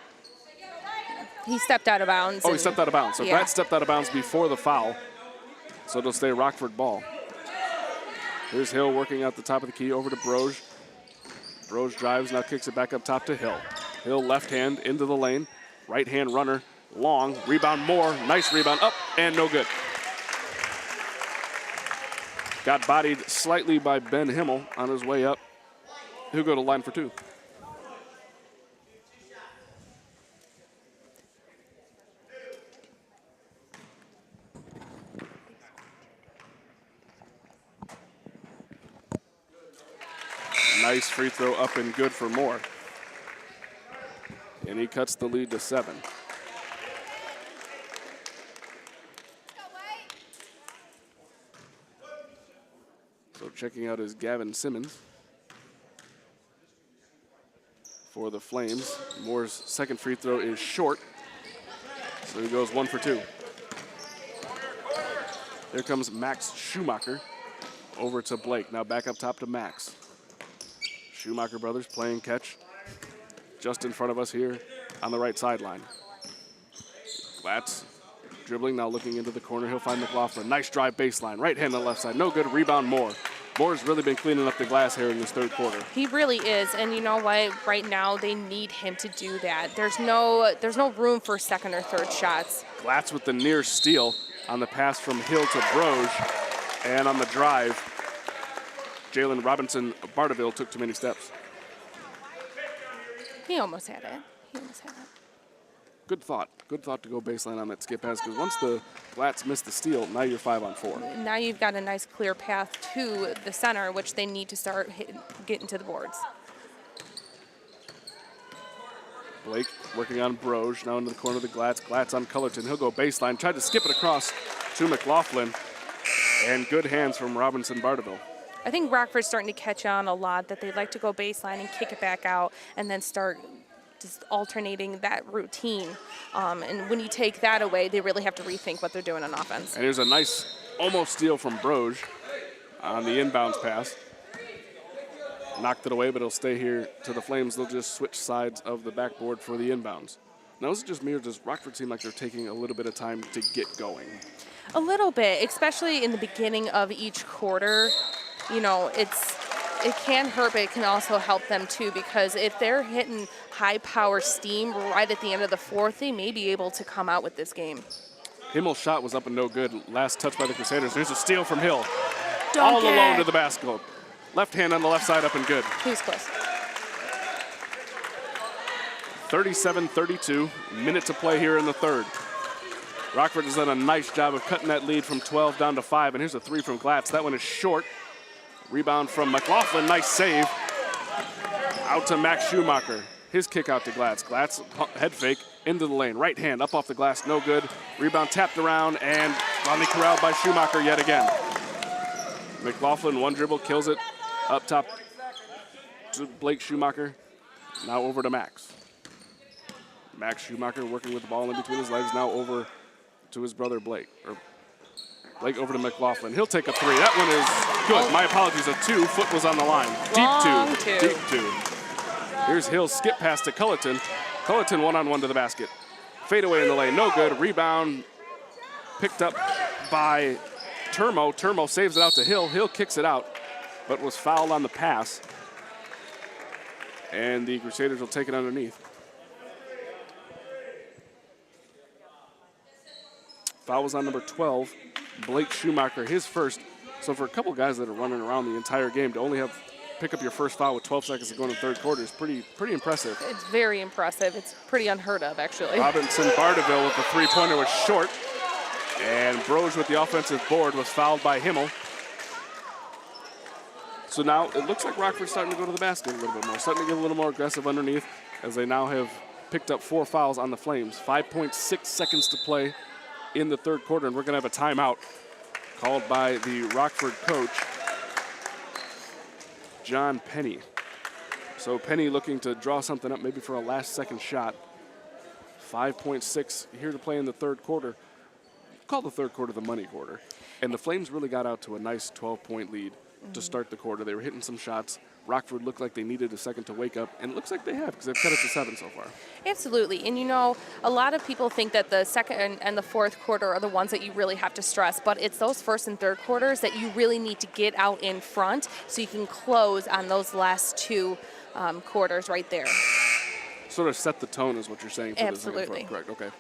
He stepped out of bounds. Oh, he stepped out of bounds. So yeah. Glatz stepped out of bounds before the foul. So it'll stay Rockford ball. Here's Hill working out the top of the key over to Broge. Broge drives, now kicks it back up top to Hill. Hill left hand into the lane. Right hand runner, long, rebound Moore. Nice rebound, up and no good. Got bodied slightly by Ben Himmel on his way up. He'll go to line for 2. Nice free throw up and good for Moore. And he cuts the lead to 7. So checking out is Gavin Simmons for the Flames. Moore's second free throw is short, so he goes 1 for 2. Here comes Max Schumacher over to Blake. Now back up top to Max. Schumacher brothers playing catch just in front of us here on the right sideline. Glatz dribbling, now looking into the corner. He'll find McLaughlin. Nice drive baseline. Right hand on the left side. No good. Rebound Moore. Moore's really been cleaning up the glass here in this 3rd quarter. He really is, and you know what? Right now they need him to do that. There's no room for 2nd or 3rd shots. Glatz with the near steal on the pass from Hill to Broge, and on the drive, Jalen Robinson Bartaville took too many steps. He almost had it. Good thought. Good thought to go baseline on that skip pass, because once the Glatz missed the steal, now you're 5-on-4. Now you've got a nice clear path to the center, which they need to start getting to the boards. Blake working on Broge, now into the corner of the Glatz. Glatz on Cullerton. He'll go baseline. Tried to skip it across to McLaughlin. And good hands from Robinson Bartaville. I think Rockford's starting to catch on a lot that they like to go baseline and kick it back out and then start just alternating that routine. And when you take that away, they really have to rethink what they're doing on offense. And here's a nice almost steal from Broge on the inbounds pass. Knocked it away, but it'll stay here to the Flames. They'll just switch sides of the backboard for the inbounds. Now, is it just me, or does Rockford seem like they're taking a little bit of time to get going? A little bit, especially in the beginning of each quarter. You know, it can hurt, but it can also help them too, because if they're hitting high-power steam right at the end of the 4th, they may be able to come out with this game. Himmel's shot was up and no good. Last touch by the Crusaders. There's a steal from Hill. Dunk all it. alone to the basket. Left hand on the left side, up and good. He was close. 37-32, minute to play here in the 3rd. Rockford has done a nice job of cutting that lead from 12 down to 5, and here's a 3 from Glatz. That one is short. Rebound from McLaughlin, nice save. Out to Max Schumacher. His kick out to Glatz. Glatz head fake into the lane. Right hand up off the glass, no good. Rebound tapped around and finally corralled by Schumacher yet again. McLaughlin, one dribble, kills it. Up top to Blake Schumacher. Now over to Max. Max Schumacher working with the ball in between his legs. Now over to his brother Blake. Blake over to McLaughlin. He'll take a 3. That one is good. My apologies, a 2. Foot was on the line. Long Deep 2. two. Deep 2. Here's Hill's skip pass to Cullerton. Cullerton one-on-one to the basket. Fade away in the lane. No good. Rebound picked up by Turmo. Turmo saves it out to Hill. Hill kicks it out. but was fouled on the pass. And the Crusaders will take it underneath. Foul was on number 12, Blake Schumacher, his first. So for a couple guys that are running around the entire game to only pick up your first foul with 12 seconds to go in the third quarter is pretty impressive. It's very impressive. It's pretty unheard of, actually. Robinson Bardaville with the three-pointer was short. And Broge with the offensive board was fouled by Himmel. So now it looks like Rockford's starting to go to the basket a little bit more, starting to get a little more aggressive underneath as they now have picked up 4 fouls on the Flames. 5.6 seconds to play in the third quarter, and we're going to have a timeout called by the Rockford coach, John Penny. So Penny looking to draw something up maybe for a last-second shot. 5.6 here to play in the third quarter. Call the third quarter the money quarter. And the Flames really got out to a nice 12-point lead to start the quarter. They were hitting some shots. Rockford looked like they needed a second to wake up, and it looks like they have because they've cut it to 7 so far. Absolutely. And, you know, a lot of people think that the second and the fourth quarter are the ones that you really have to stress, but it's those first and third quarters that you really need to get out in front so you can close on those last 2 quarters right there. Sort of set the tone is what you're saying for Absolutely. the second fourth, correct? Okay.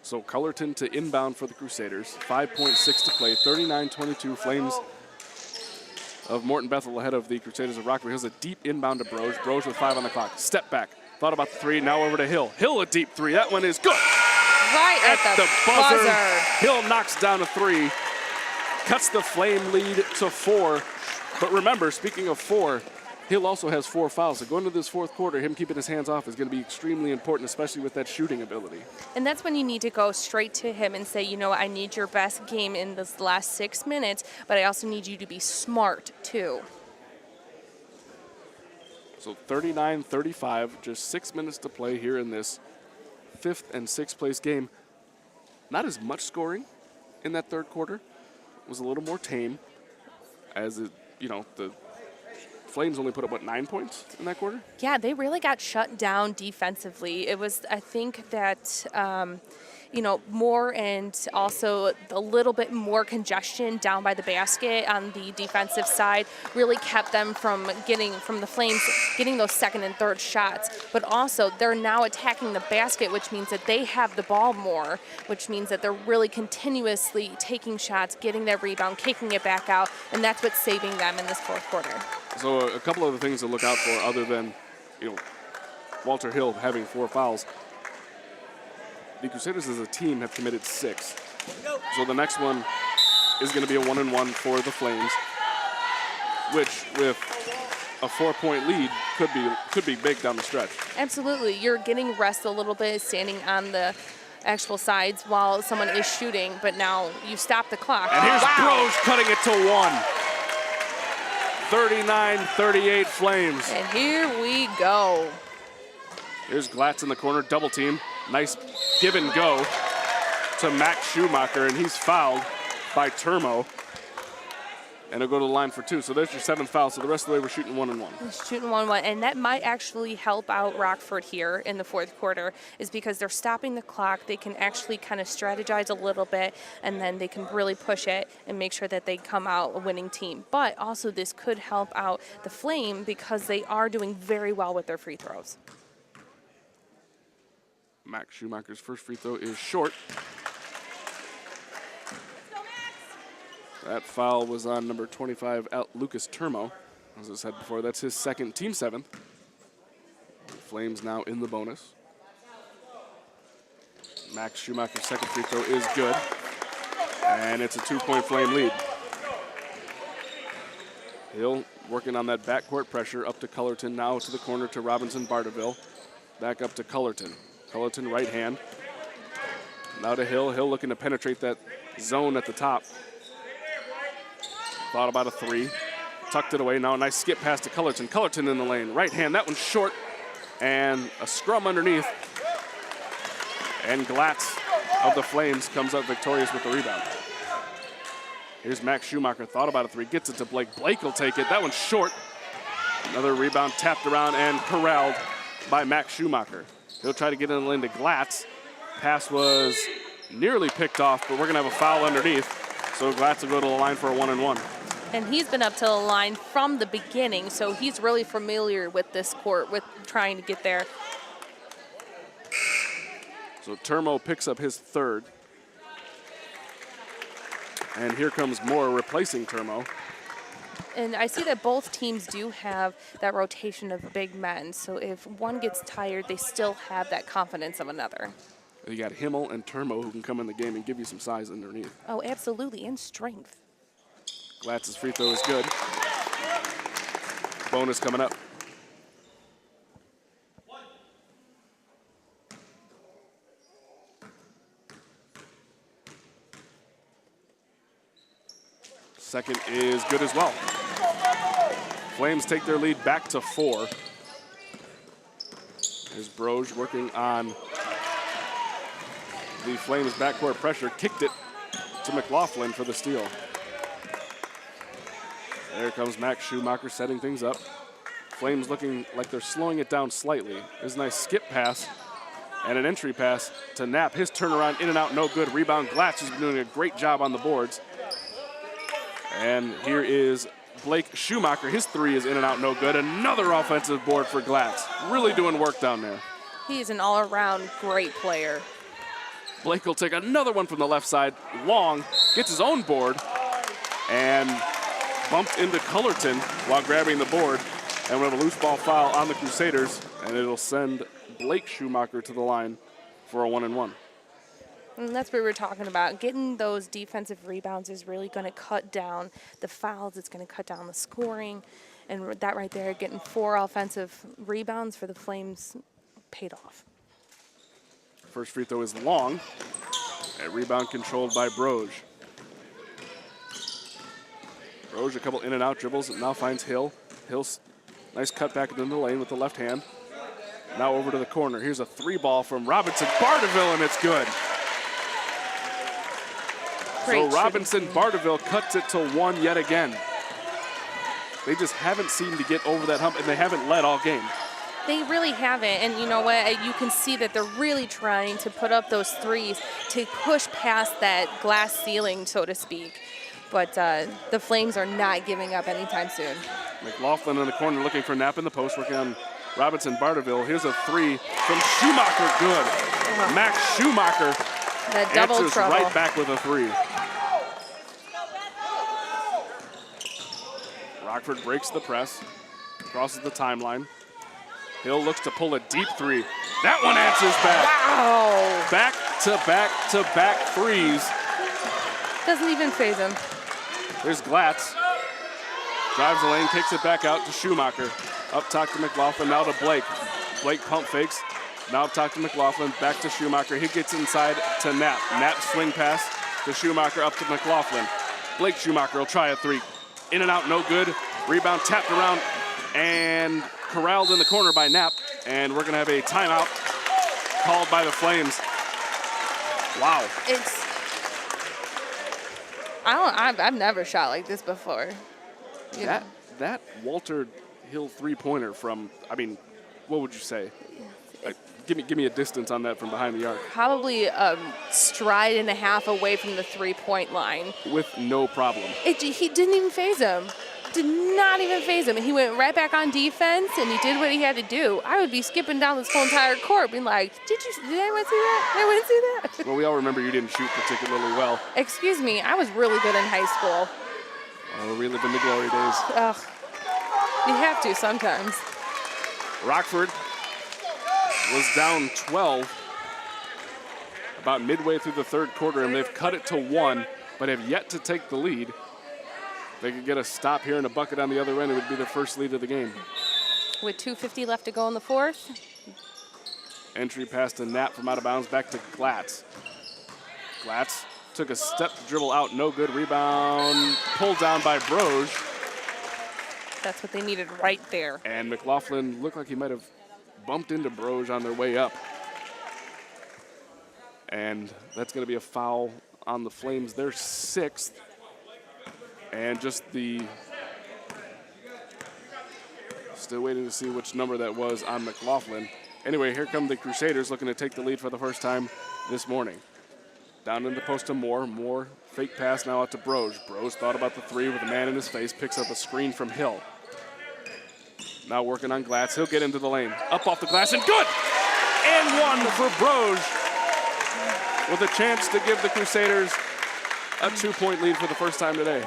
So Cullerton to inbound for the Crusaders. 5.6 to play, 39-22. Flames of Morton Bethel ahead of the Crusaders of Rockford. Here's a deep inbound to Broge. Broge with 5 on the clock. Step back. Thought about the 3. Now over to Hill. Hill a deep 3. That one is good. Right at the buzzer. Hill knocks down a 3. Cuts the Flame lead to 4. But remember, speaking of 4, Hill also has 4 fouls. So going into this fourth quarter, him keeping his hands off is going to be extremely important, especially with that shooting ability. And that's when you need to go straight to him and say, you know, I need your best game in this last 6 minutes, but I also need you to be smart, too. So 39-35, just 6 minutes to play here in this 5th and 6th place game. Not as much scoring in that third quarter. It was a little more tame as, the Flames only put up, 9 points in that quarter? Yeah, they really got shut down defensively. It was, I think that, more and also a little bit more congestion down by the basket on the defensive side really kept them from the Flames getting those second and third shots. But also, they're now attacking the basket, which means that they have the ball more, which means that they're really continuously taking shots, getting their rebound, kicking it back out, and that's what's saving them in this fourth quarter. So a couple of the things to look out for other than, Walter Hill having 4 fouls. The Crusaders as a team have committed 6. So the next one is going to be a 1-and-1 for the Flames, which with a 4-point lead could be big down the stretch. Absolutely. You're getting rest a little bit, standing on the actual sides while someone is shooting, but now you stop the clock. And here's Broge cutting it to 1. 39-38 Flames. And here we go. Here's Glatz in the corner, double team. Nice give and go to Max Schumacher, and he's fouled by Termo. And he'll go to the line for 2. So there's your 7th foul. So the rest of the way we're shooting 1-and-1. Shooting 1-1, and that might actually help out Rockford here in the fourth quarter, is because they're stopping the clock. They can actually kind of strategize a little bit, and then they can really push it and make sure that they come out a winning team. But also this could help out the Flame because they are doing very well with their free throws. Max Schumacher's first free throw is short. That foul was on number 25, Lucas Termo. As I said before, that's his second, team 7th. The Flames now in the bonus. Max Schumacher's second free throw is good. And it's a 2-point Flame lead. Hill working on that backcourt pressure up to Cullerton, now to the corner to Robinson Bardaville. Back up to Cullerton. Cullerton right hand. Now to Hill. Hill looking to penetrate that zone at the top. Thought about a 3. Tucked it away. Now a nice skip pass to Cullerton. Cullerton in the lane. Right hand. That one's short. And a scrum underneath. And Glatz of the Flames comes up victorious with the rebound. Here's Max Schumacher. Thought about a 3. Gets it to Blake. Blake will take it. That one's short. Another rebound tapped around and corralled by Max Schumacher. He'll try to get in the lane to Glatz. Pass was nearly picked off, but we're going to have a foul underneath. So Glatz will go to the line for a 1-and-1. And he's been up to the line from the beginning, so he's really familiar with this court, with trying to get there. So Termo picks up his third. And here comes Moore replacing Termo. And I see that both teams do have that rotation of big men, so if one gets tired, they still have that confidence of another. You got Himmel and Termo who can come in the game and give you some size underneath. Oh, absolutely, and strength. Glatz's free throw is good. Bonus coming up. Second is good as well. Flames take their lead back to 4. Here's Broge working on the Flames backcourt pressure. Kicked it to McLaughlin for the steal. There comes Max Schumacher setting things up. Flames looking like they're slowing it down slightly. There's a nice skip pass and an entry pass to Knapp. His turnaround in and out, no good. Rebound, Glatz has been doing a great job on the boards. And here is Blake Schumacher. His three is in and out, no good. Another offensive board for Glatz. Really doing work down there. He's an all-around great player. Blake will take another one from the left side. Long gets his own board and bumped into Cullerton while grabbing the board. And we have a loose ball foul on the Crusaders, and it'll send Blake Schumacher to the line for a 1-and-1. And that's what we were talking about. Getting those defensive rebounds is really going to cut down the fouls. It's going to cut down the scoring. And that right there, getting 4 offensive rebounds for the Flames paid off. First free throw is long. A rebound controlled by Broge. Broge, a couple in and out dribbles, and now finds Hill. Hill's nice cut back into the lane with the left hand. Now over to the corner. Here's a 3-ball from Robinson Bardaville, and it's good. So Robinson Bardaville cuts it to 1 yet again. They just haven't seemed to get over that hump, and they haven't led all game. They really haven't, and you know what? You can see that they're really trying to put up those threes to push past that glass ceiling, so to speak. But the Flames are not giving up anytime soon. McLaughlin in the corner looking for Knapp in the post, working on Robinson Bardaville. Here's a 3 from Schumacher, good. Max Schumacher That double answers trouble. right back with a 3. Rockford breaks the press, crosses the timeline. Hill looks to pull a deep 3. That one answers back. Wow. Back to back to back threes. Doesn't even faze him. There's Glatz. Drives the lane, takes it back out to Schumacher. Up top to McLaughlin, now to Blake. Blake pump fakes. Now up top to McLaughlin, back to Schumacher. He gets inside to Knapp. Knapp swing pass to Schumacher, up to McLaughlin. Blake Schumacher will try a 3. In and out, no good. Rebound tapped around and corralled in the corner by Knapp. And we're gonna have a timeout called by the Flames. Wow. I've never shot like this before. That Walter Hill 3-pointer from, I mean, what would you say? Give me a distance on that from behind the arc. Probably a stride and a half away from the 3-point line. With no problem. He didn't even faze him. Did not even faze him. And he went right back on defense, and he did what he had to do. I would be skipping down this whole entire court, being like, did anyone see that? Did anyone see that? Well, we all remember you didn't shoot particularly well. Excuse me, I was really good in high school. Oh, reliving the glory days. Ugh. You have to sometimes. Rockford was down 12 about midway through the third quarter, and they've cut it to 1, but have yet to take the lead. If they could get a stop here and a bucket on the other end, it would be their first lead of the game. With 2:50 left to go in the fourth. Entry pass to Knapp from out of bounds, back to Glatz. Glatz took a step dribble out, no good. Rebound pulled down by Broge. That's what they needed right there. And McLaughlin looked like he might have bumped into Broge on their way up. And that's going to be a foul on the Flames. They're 6th. And just still waiting to see which number that was on McLaughlin. Anyway, here come the Crusaders looking to take the lead for the first time this morning. Down in the post to Moore. Moore Fake pass now out to Broge. Broge thought about the three with a man in his face, picks up a screen from Hill. Now working on Glatz. He'll get into the lane. Up off the glass and good! And one for Broge with a chance to give the Crusaders a 2-point lead for the first time today.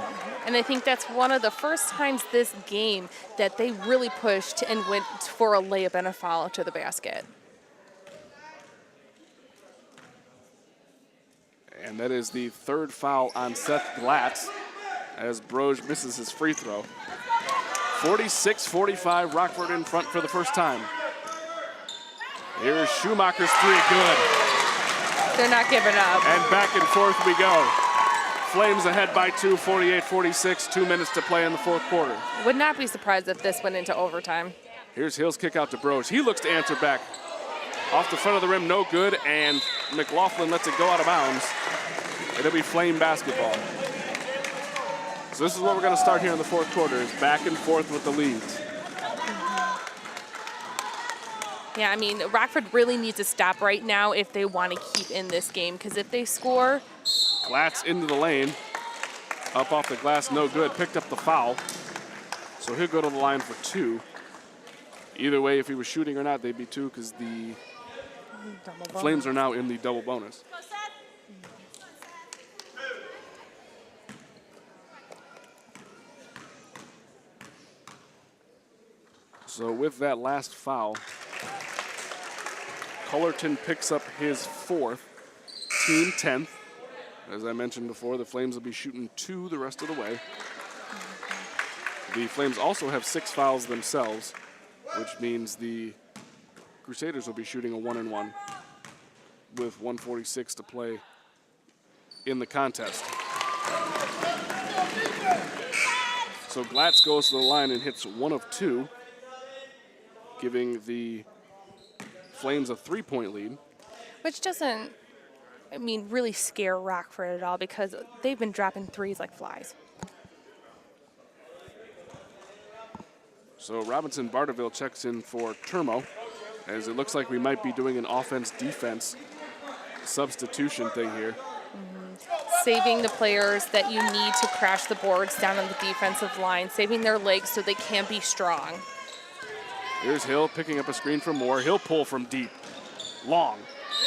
And I think that's one of the first times this game that they really pushed and went for a layup and a foul to the basket. And that is the third foul on Seth Glatz as Broge misses his free throw. 46-45, Rockford in front for the first time. Here's Schumacher's three, good. They're not giving up. And back and forth we go. Flames ahead by 2, 48-46, 2 minutes to play in the fourth quarter. Would not be surprised if this went into overtime. Here's Hill's kick out to Broge. He looks to answer back. Off the front of the rim, no good, and McLaughlin lets it go out of bounds. It'll be Flame basketball. So this is what we're going to start here in the fourth quarter, is back and forth with the leads. Yeah, I mean, Rockford really needs to stop right now if they want to keep in this game, because if they score... Glatz into the lane. Up off the glass, no good. Picked up the foul. So he'll go to the line for 2. Either way, if he was shooting or not, they'd be 2 because the Flames are now in the double bonus. So with that last foul, Cullerton picks up his 4th, team 10th. As I mentioned before, the Flames will be shooting 2 the rest of the way. The Flames also have 6 fouls themselves, which means the Crusaders will be shooting a 1-and-1 with 1:46 to play in the contest. So Glatz goes to the line and hits 1 of 2, giving the Flames a 3-point lead. Which doesn't, I mean, really scare Rockford at all because they've been dropping threes like flies. So Robinson Barterville checks in for Termo, as it looks like we might be doing an offense-defense substitution thing here. Saving the players that you need to crash the boards down on the defensive line, saving their legs so they can be strong. Here's Hill picking up a screen from Moore. He'll pull from deep. Long.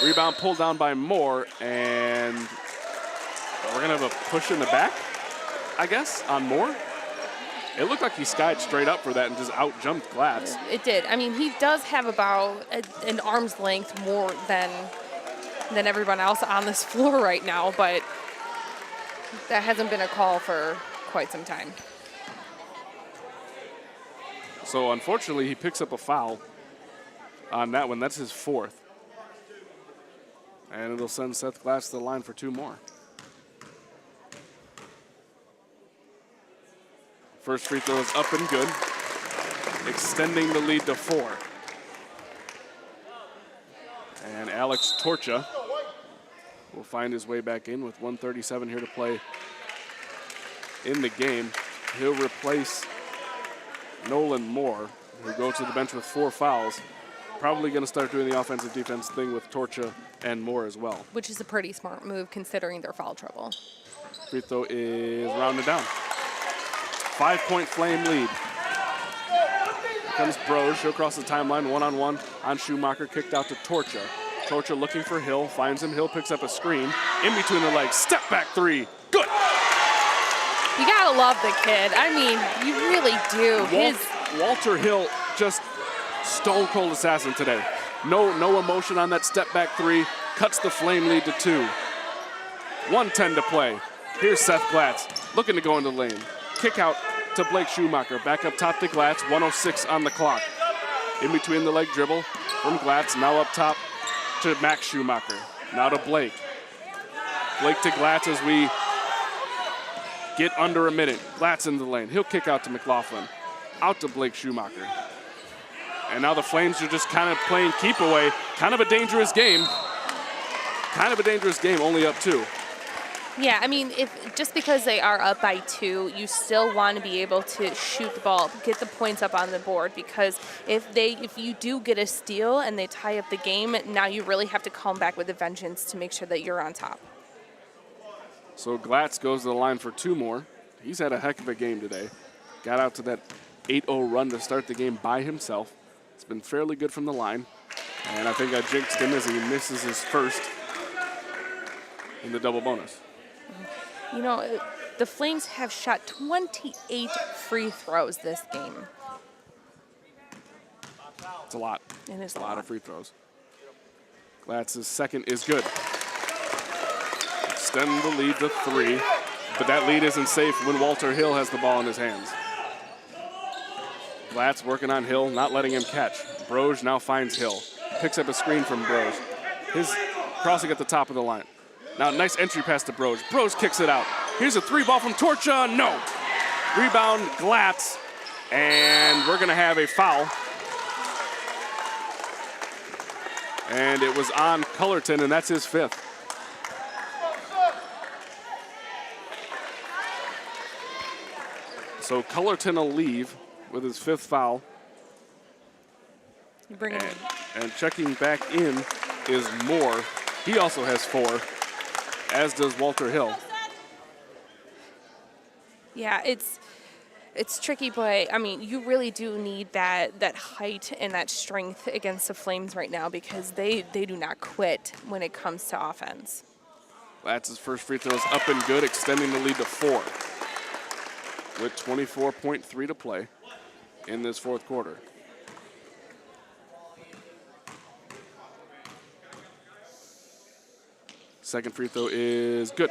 Rebound pulled down by Moore, and we're going to have a push in the back, I guess, on Moore. It looked like he skied straight up for that and just out-jumped Glatz. It did. I mean, he does have about an arm's length more than everyone else on this floor right now, but that hasn't been a call for quite some time. So unfortunately, he picks up a foul on that one. That's his 4th. And it'll send Seth Glatz to the line for 2 more. First free throw is up and good, extending the lead to 4. And Alex Torcha will find his way back in with 1:37 here to play in the game. He'll replace Nolan Moore, who goes to the bench with 4 fouls. Probably going to start doing the offensive defense thing with Torcha and Moore as well. Which is a pretty smart move considering their foul trouble. Free throw is rounded down. 5-point Flame lead. Here comes Broge. He'll cross the timeline, one-on-one on Schumacher, kicked out to Torcha. Torcha looking for Hill, finds him. Hill picks up a screen. In between the legs, step back 3. Good! You gotta love the kid. I mean, you really do. Walter Hill just stone cold assassin today. No emotion on that step back 3. Cuts the Flame lead to 2. 1:10 to play. Here's Seth Glatz looking to go into the lane. Kick out to Blake Schumacher. Back up top to Glatz. 1:06 on the clock. In between the leg dribble from Glatz. Now up top to Max Schumacher. Now to Blake. Blake to Glatz as we get under a minute. Glatz in the lane. He'll kick out to McLaughlin. Out to Blake Schumacher. And now the Flames are just kind of playing keep away. Kind of a dangerous game. Only up 2. Yeah, I mean, just because they are up by 2, you still want to be able to shoot the ball, get the points up on the board, because if you do get a steal and they tie up the game, now you really have to come back with a vengeance to make sure that you're on top. So Glatz goes to the line for 2 more. He's had a heck of a game today. Got out to that 8-0 run to start the game by himself. It's been fairly good from the line. And I think I jinxed him as he misses his first in the double bonus. You know, the Flames have shot 28 free throws this game. It's a lot. It is a lot of free throws. Glatz's second is good. Extend the lead to 3, but that lead isn't safe when Walter Hill has the ball in his hands. Glatz working on Hill, not letting him catch. Broge now finds Hill. Picks up a screen from Broge. His crossing at the top of the line. Now nice entry pass to Broge. Broge kicks it out. Here's a 3-ball from Torcha. No. Rebound Glatz. And we're going to have a foul. And it was on Cullerton, and that's his 5th. So Cullerton will leave with his 5th foul. You bring him in. And checking back in is Moore. He also has 4, as does Walter Hill. Yeah, it's tricky, but I mean, you really do need that height and that strength against the Flames right now because they do not quit when it comes to offense. Glatz's first free throw is up and good, extending the lead to 4 with 24.3 to play in this 4th quarter. Second free throw is good.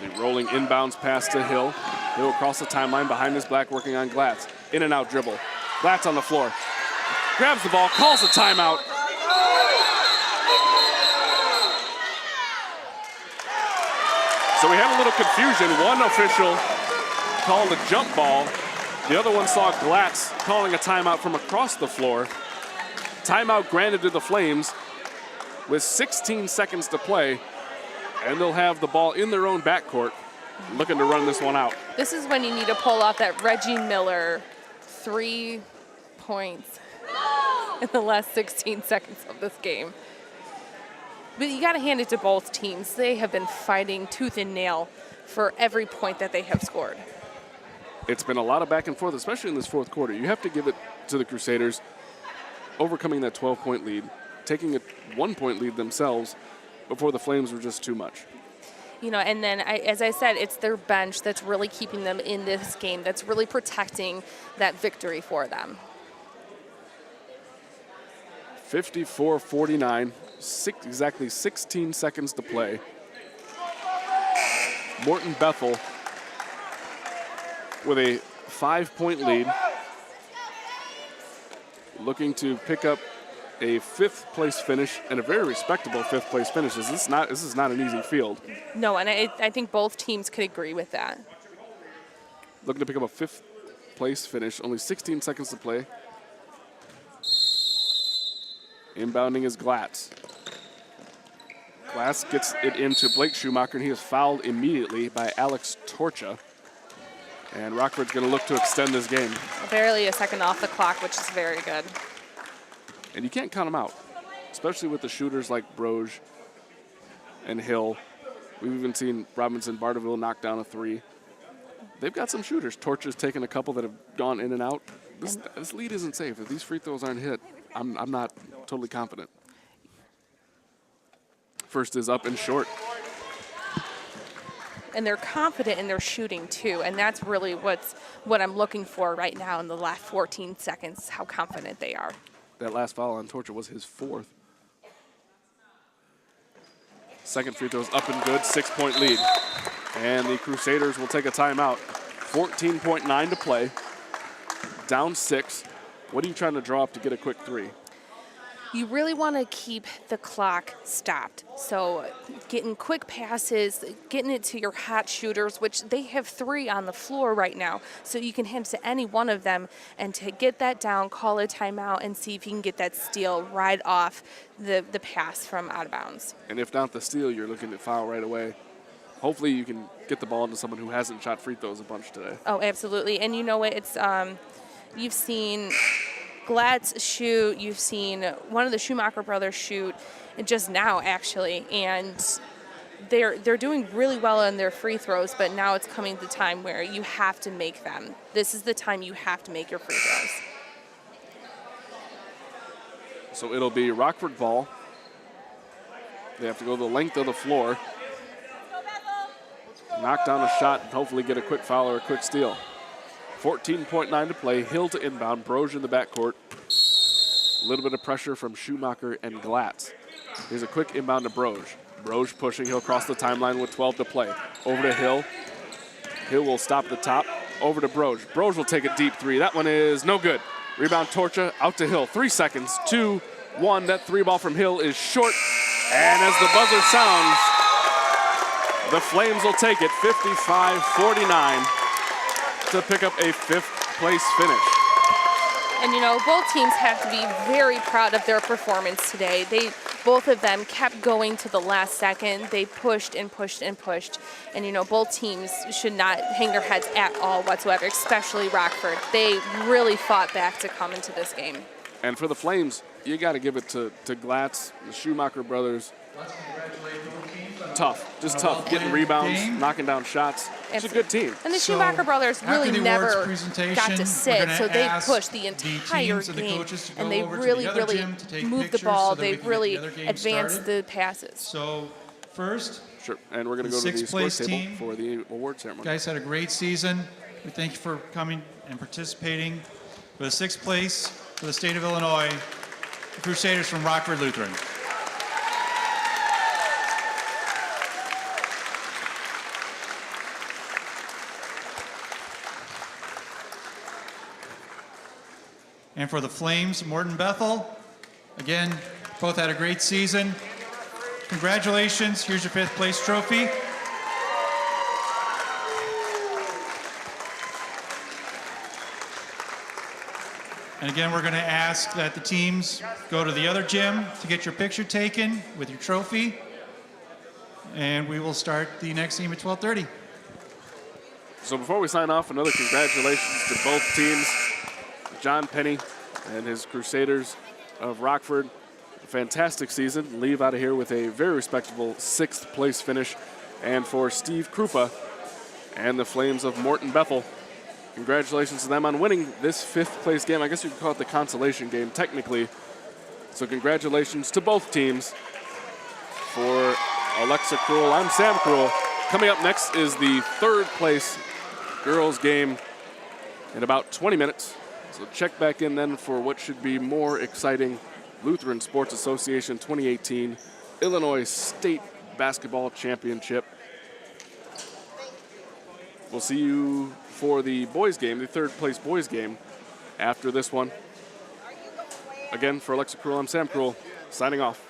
The rolling inbounds pass to Hill. Hill across the timeline behind his back working on Glatz. In and out dribble. Glatz on the floor. Grabs the ball, calls a timeout. So we had a little confusion. One official called a jump ball. The other one saw Glatz calling a timeout from across the floor. Timeout granted to the Flames with 16 seconds to play, and they'll have the ball in their own backcourt, looking to run this one out. This is when you need to pull off that Reggie Miller 3 points in the last 16 seconds of this game. But you got to hand it to both teams. They have been fighting tooth and nail for every point that they have scored. It's been a lot of back and forth, especially in this 4th quarter. You have to give it to the Crusaders, overcoming that 12-point lead, taking a 1-point lead themselves before the Flames were just too much. You know, and then, as I said, it's their bench that's really keeping them in this game, that's really protecting that victory for them. 54-49, exactly 16 seconds to play. Morton Bethel with a 5-point lead, looking to pick up a 5th place finish and a very respectable 5th place finish. This is not an easy field. No, and I think both teams could agree with that. Looking to pick up a 5th place finish, only 16 seconds to play. Inbounding is Glatz. Glatz gets it into Blake Schumacher, and he is fouled immediately by Alex Torcha. And Rockford's going to look to extend this game. Barely a second off the clock, which is very good. And you can't count them out, especially with the shooters like Broge and Hill. We've even seen Robinson Barterville knock down a 3. They've got some shooters. Torcha's taken a couple that have gone in and out. This lead isn't safe. If these free throws aren't hit, I'm not totally confident. First is up and short. And they're confident in their shooting too, and that's really what I'm looking for right now in the last 14 seconds, how confident they are. That last foul on Torcha was his 4th. Second free throw's up and good, 6-point lead. And the Crusaders will take a timeout. 14.9 to play, down 6. What are you trying to draw up to get a quick 3? You really want to keep the clock stopped. So getting quick passes, getting it to your hot shooters, which they have 3 on the floor right now. So you can hand it to any one of them and to get that down, call a timeout, and see if you can get that steal right off the pass from out of bounds. And if not the steal, you're looking to foul right away. Hopefully you can get the ball into someone who hasn't shot free throws a bunch today. Oh, absolutely. And you know what? It's you've seen Glad's shoot, you've seen one of the Schumacher brothers shoot just now, actually, and they're doing really well on their free throws, but now it's coming to the time where you have to make them. This is the time you have to make your free throws. So it'll be Rockford ball. They have to go the length of the floor. Knock down a shot and hopefully get a quick foul or a quick steal. 14.9 to play. Hill to inbound. Broge in the backcourt. A little bit of pressure from Schumacher and Glatz. Here's a quick inbound to Broge. Broge pushing. He'll cross the timeline with 12 to play. Over to Hill. Hill will stop at the top. Over to Broge. Broge will take a deep three. That one is no good. Rebound Torcha out to Hill. 3 seconds. 2, 1. That three ball from Hill is short. And as the buzzer sounds, the Flames will take it 55-49 to pick up a 5th place finish. And, you know, both teams have to be very proud of their performance today. Both of them kept going to the last second. They pushed and pushed and pushed. And, you know, both teams should not hang their heads at all whatsoever, especially Rockford. They really fought back to come into this game. And for the Flames, you got to give it to Glatz, the Schumacher brothers. Tough, just tough, getting rebounds, knocking down shots. It's a good team. And the Schumacher brothers really never got to sit, so they pushed the entire game, and they really, really moved the ball. They really advanced the passes. So first, sure, and we're going to go to the score table for the award ceremony. You guys had a great season. We thank you for coming and participating. For the 6th place for the state of Illinois, the Crusaders from Rockford Lutheran. And for the Flames, Morton Bethel, again, both had a great season. Congratulations, here's your 5th place trophy. And again, we're gonna ask that the teams go to the other gym to get your picture taken with your trophy. And we will start the next game at 12:30. So before we sign off, another congratulations to both teams. John Penny and his Crusaders of Rockford. A fantastic season. Leave out of here with a very respectable 6th place finish. And for Steve Krupa and the Flames of Morton Bethel, congratulations to them on winning this 5th place game. I guess you could call it the consolation game technically. So congratulations to both teams. For Alexa Krull, I'm Sam Krull. Coming up next is the 3rd place girls game in about 20 minutes. So check back in then for what should be more exciting Lutheran Sports Association 2018 Illinois State Basketball Championship. We'll see you for the boys game, the 3rd place boys game after this one. Again, for Alexa Krull, I'm Sam Krull, signing off.